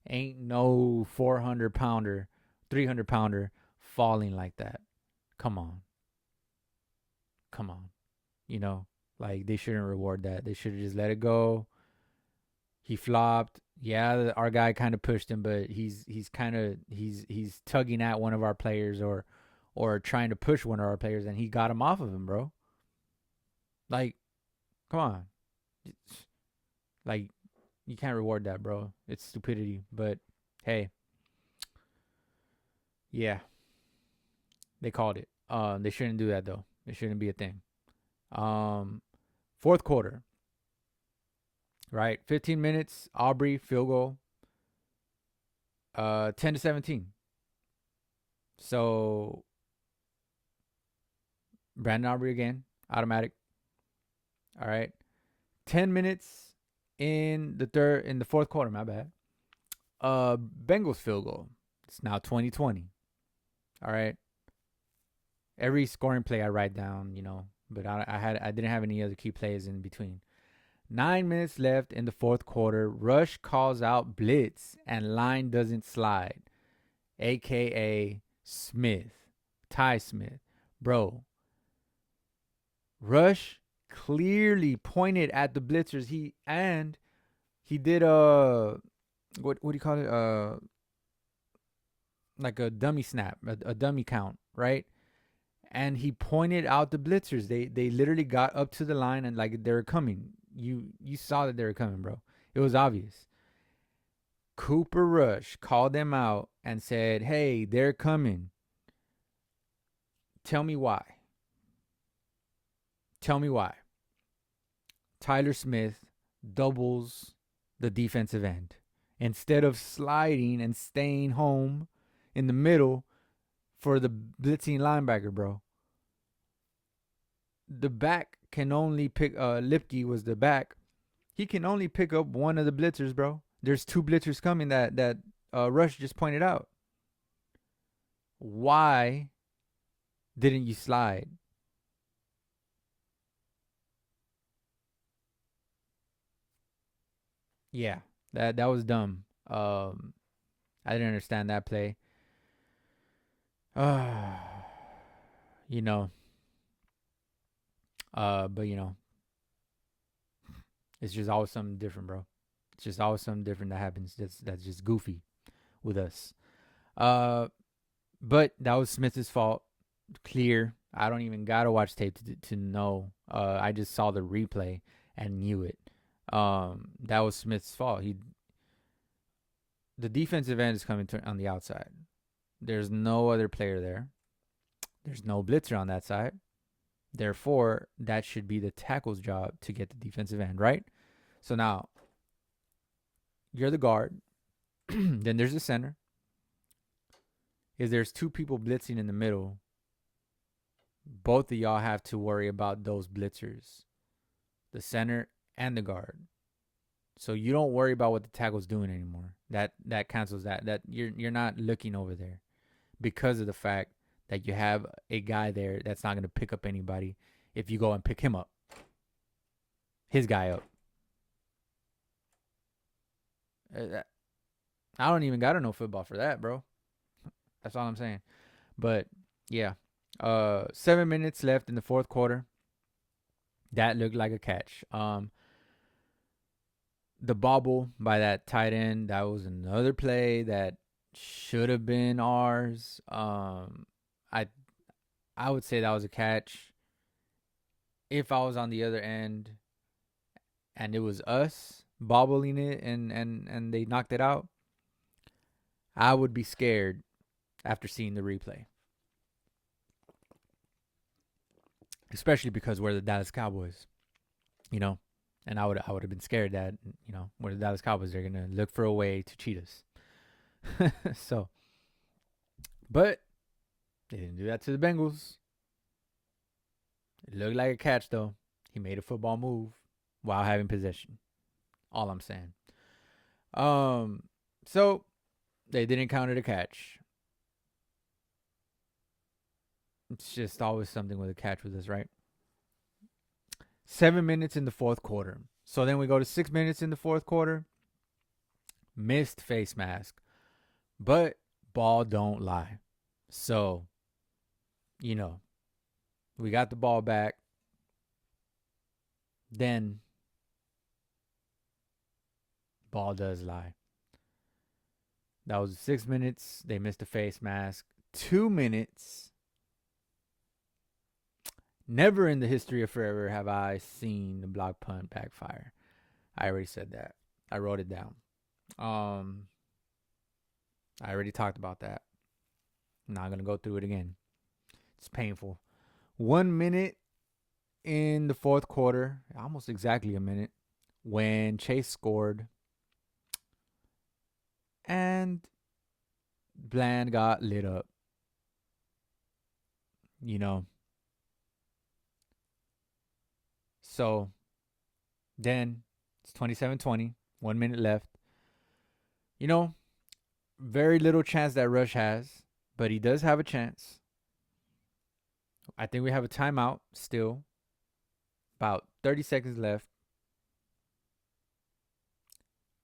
Ain't no 400-pounder, 300-pounder falling like that. Come on. Like they shouldn't reward that. They should have just let it go. He flopped. Yeah, our guy kind of pushed him, but he's tugging at one of our players or trying to push one of our players, and he got him off of him, bro. Like, come on. Like, you can't reward that, bro. It's stupidity. But hey, yeah, they called it. They shouldn't do that though. It shouldn't be a thing. Um, fourth quarter, right? 15 minutes. Aubrey field goal. 10-17. So Brandon Aubrey again, automatic. All right. 10 minutes in the fourth quarter. My bad. Bengals field goal. It's now 2020. All right. Every scoring play I write down, but I didn't have any other key plays in between. 9 minutes left in the fourth quarter. Rush calls out blitz and line doesn't slide, aka Smith, Ty Smith, bro. Rush clearly pointed at the blitzers. He did what do you call it? Like a dummy snap, a dummy count, right? And he pointed out the blitzers. They literally got up to the line and like they were coming. You saw that they were coming, bro. It was obvious. Cooper Rush called them out and said, "Hey, they're coming. Tell me why. Tell me why." Tyler Smith doubles the defensive end. Instead of sliding and staying home in the middle for the blitzing linebacker, bro. The back can only pick Lipke was the back. He can only pick up one of the blitzers, bro. There's two blitzers coming that Rush just pointed out. Why didn't you slide? Yeah, that was dumb. I didn't understand that play. You know, but it's just always something different, bro. It's just always something different that happens. That's just goofy with us. Uh, but that was Smith's fault. Clear. I don't even gotta watch tape to know. I just saw the replay and knew it. That was Smith's fault. The defensive end is coming on the outside. There's no other player there. There's no blitzer on that side. Therefore, that should be the tackle's job to get the defensive end, right? So now, you're the guard. Then there's the center. If there's two people blitzing in the middle, both of y'all have to worry about those blitzers, the center and the guard. So you don't worry about what the tackle's doing anymore. That cancels that. That you're not looking over there because of the fact that you have a guy there that's not going to pick up anybody if you go and pick him up. His guy up. I don't even got to know football for that, bro. That's all I'm saying. But yeah, 7 minutes left in the fourth quarter. That looked like a catch. The bobble by that tight end, that was another play that should have been ours. I would say that was a catch. If I was on the other end and it was us bobbling it and they knocked it out, I would be scared after seeing the replay. Especially because we're the Dallas Cowboys, and I would have been scared that, we're the Dallas Cowboys, they're gonna look for a way to cheat us. So, but they didn't do that to the Bengals. It looked like a catch though. He made a football move while having possession. All I'm saying. So they didn't count it a catch. It's just always something with a catch with us, right? 7 minutes in the fourth quarter. So then we go to 6 minutes in the fourth quarter. Missed face mask. But ball don't lie. So, we got the ball back. Then ball does lie. That was 6 minutes. They missed the face mask. 2 minutes. Never in the history of forever have I seen the block punt backfire. I already said that. I wrote it down. Um, I already talked about that. I'm not gonna go through it again. It's painful. 1 minute in the fourth quarter, almost exactly a minute, when Chase scored and Bland got lit up. You know. So then it's 27-20, 1 minute left. You know, very little chance that Rush has, but he does have a chance. I think we have a timeout still. About 30 seconds left.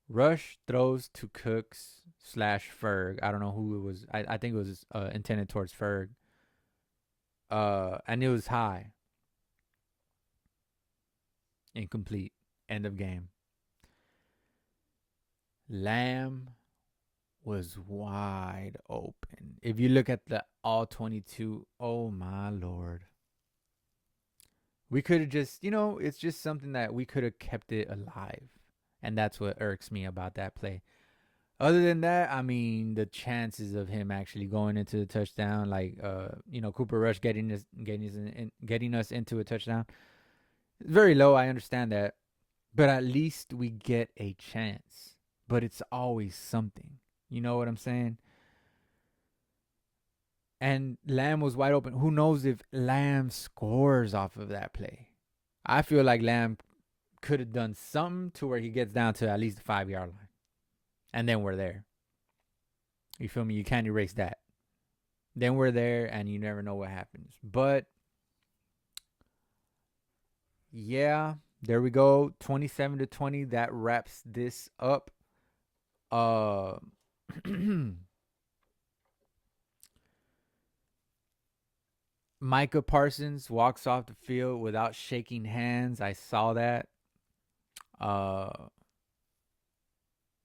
Rush throws to Cooks / Ferg. I don't know who it was. I think it was intended towards Ferg. And it was high. Incomplete. End of game. Lamb was wide open. If you look at the all 22, oh my lord. We could have just, it's just something that we could have kept it alive. And that's what irks me about that play. Other than that, I mean, the chances of him actually going into the touchdown, like Cooper Rush getting us into a touchdown, very low. I understand that, but at least we get a chance. But it's always something. You know what I'm saying? And Lamb was wide open. Who knows if Lamb scores off of that play? I feel like Lamb could have done something to where he gets down to at least the 5-yard line. And then we're there. You feel me? You can't erase that. Then we're there and you never know what happens. But yeah, there we go. 27-20. That wraps this up. Micah Parsons walks off the field without shaking hands. I saw that.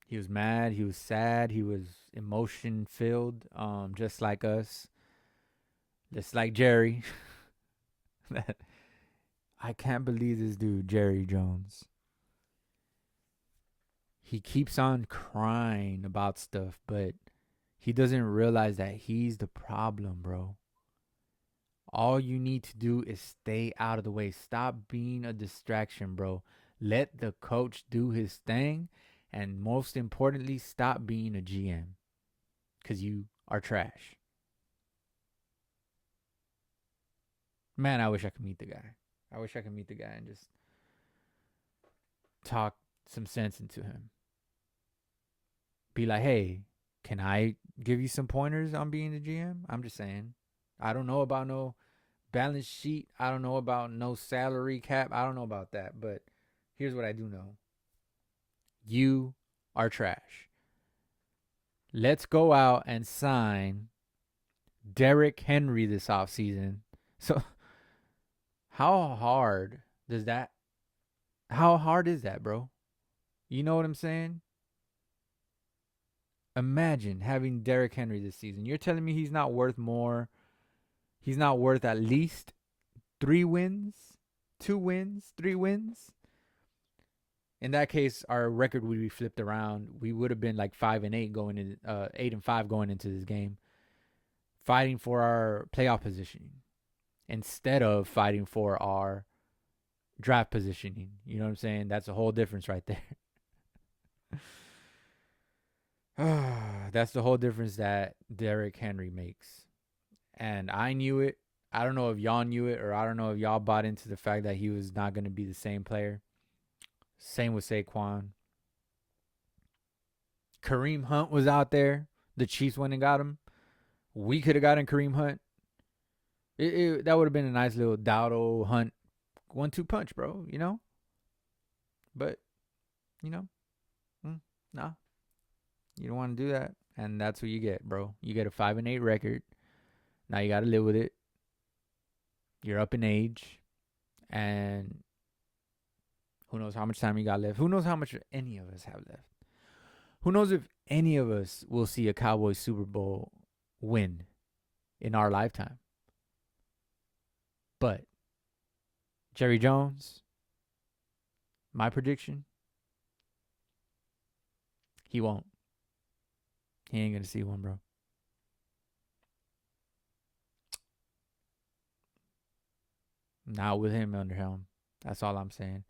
He was mad. He was sad. He was emotion filled. Just like us. Just like Jerry. I can't believe this dude, Jerry Jones. He keeps on crying about stuff, but he doesn't realize that he's the problem, bro. All you need to do is stay out of the way. Stop being a distraction, bro. Let the coach do his thing. And most importantly, stop being a GM. Because you are trash. Man, I wish I could meet the guy. I wish I could meet the guy and just talk some sense into him. Be like, hey, can I give you some pointers on being the GM? I'm just saying. I don't know about no balance sheet. I don't know about no salary cap. I don't know about that. But here's what I do know. You are trash. Let's go out and sign Derrick Henry this offseason. So how hard is that, bro? You know what I'm saying? Imagine having Derrick Henry this season. You're telling me he's not worth more? He's not worth at least 3 wins? 2 wins? 3 wins? In that case, our record would be flipped around. We would have been like 5-8 going in, 8-5 going into this game, fighting for our playoff positioning instead of fighting for our draft positioning. You know what I'm saying? That's a whole difference right there. That's the whole difference that Derrick Henry makes. And I knew it. I don't know if y'all knew it, or I don't know if y'all bought into the fact that he was not going to be the same player. Same with Saquon. Kareem Hunt was out there. The Chiefs went and got him. We could have gotten Kareem Hunt. That would have been a nice little Dowdle Hunt 1-2 punch, bro, you know? But, nah. You don't want to do that. And that's what you get, bro. You get a 5-8 record. Now you got to live with it. You're up in age. And who knows how much time you got left. Who knows how much any of us have left. Who knows if any of us will see a Cowboys Super Bowl win in our lifetime. But Jerry Jones, my prediction, He won't. He ain't gonna see one, bro. Not with him under helm. That's all I'm saying.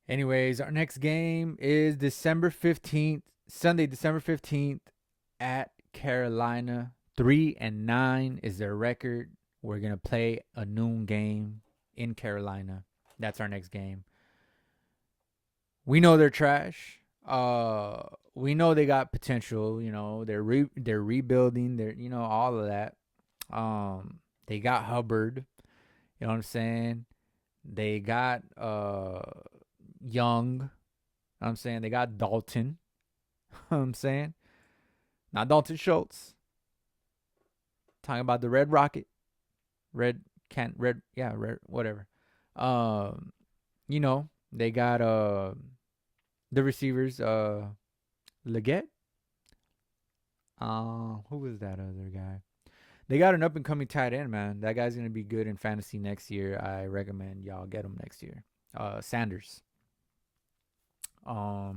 Anyways, our next game is December 15th, Sunday, December 15th at Carolina. 3-9 is their record. We're going to play a noon game in Carolina. That's our next game. We know they're trash. We know they got potential, they're rebuilding, all of that. They got Hubbard, you know what I'm saying? They got Young. You know what I'm saying? They got Dalton. You know what I'm saying? Not Dalton Schultz. Talking about the Red Rocket. Red, whatever. They got the receivers, Leggett. Who was that other guy? They got an up and coming tight end, man. That guy's gonna be good in fantasy next year. I recommend y'all get him next year. Sanders. Who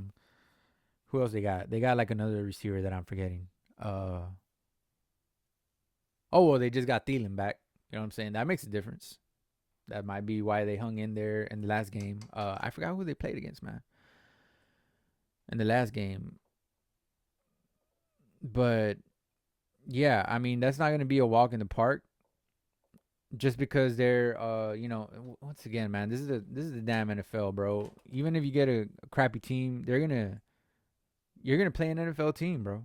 else they got? They got like another receiver that I'm forgetting. They just got Thielen back. You know what I'm saying? That makes a difference. That might be why they hung in there in the last game. I forgot who they played against, man. In the last game. But yeah, I mean, that's not going to be a walk in the park. Just because they're once again, man, this is the damn NFL, bro. Even if you get a crappy team, you're gonna play an NFL team, bro.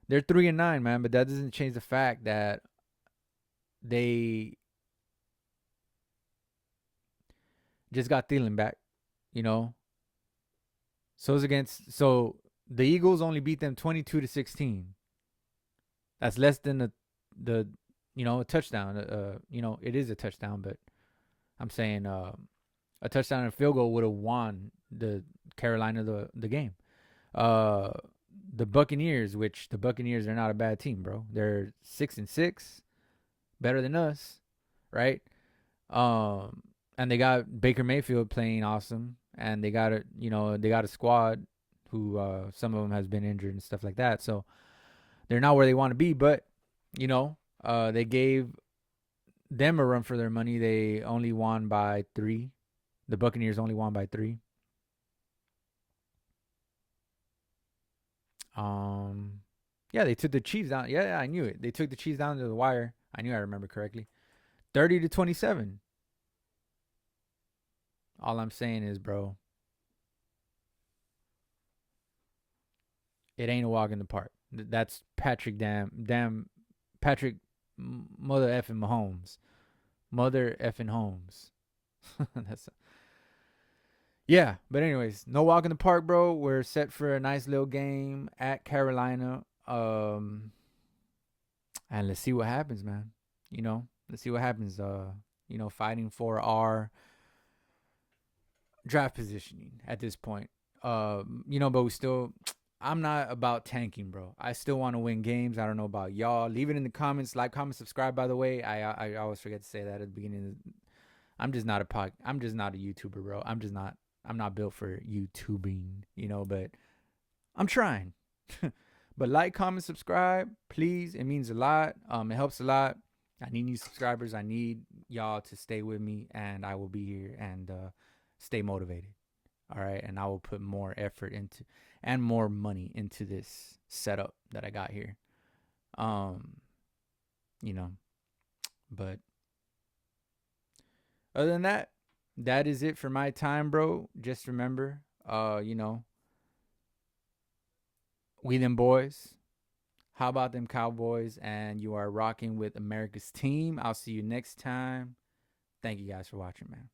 They're 3-9, man, but that doesn't change the fact that they just got Thielen back. So the Eagles only beat them 22-16. That's less than a touchdown. It is a touchdown, but I'm saying a touchdown and a field goal would have won the Carolina the game. The Buccaneers, which the Buccaneers are not a bad team, bro. They're 6-6, better than us, right? And they got Baker Mayfield playing awesome, and they got a squad who some of them has been injured and stuff like that. So they're not where they want to be, but they gave them a run for their money. They only won by 3. The Buccaneers only won by 3. They took the Chiefs down. Yeah, I knew it. They took the Chiefs down to the wire. I knew I remember correctly. 30-27. All I'm saying is, bro, it ain't a walk in the park. That's Patrick Patrick mother effing Mahomes. Mother effing Holmes. Yeah, but anyways, no walk in the park, bro. We're set for a nice little game at Carolina. And let's see what happens, man. Let's see what happens. Fighting for our draft positioning at this point. But we still, I'm not about tanking, bro. I still want to win games. I don't know about y'all. Leave it in the comments. Like, comment, subscribe. By the way, I always forget to say that at the beginning. I'm just not a YouTuber, bro. I'm not built for YouTubing, but I'm trying. But like, comment, subscribe, please. It means a lot. It helps a lot. I need new subscribers. I need y'all to stay with me, and I will be here and stay motivated. All right, and I will put more effort into and more money into this setup that I got here. But other than that, that is it for my time, bro. Just remember, we them boys. How about them Cowboys? And you are rocking with America's team. I'll see you next time. Thank you guys for watching, man.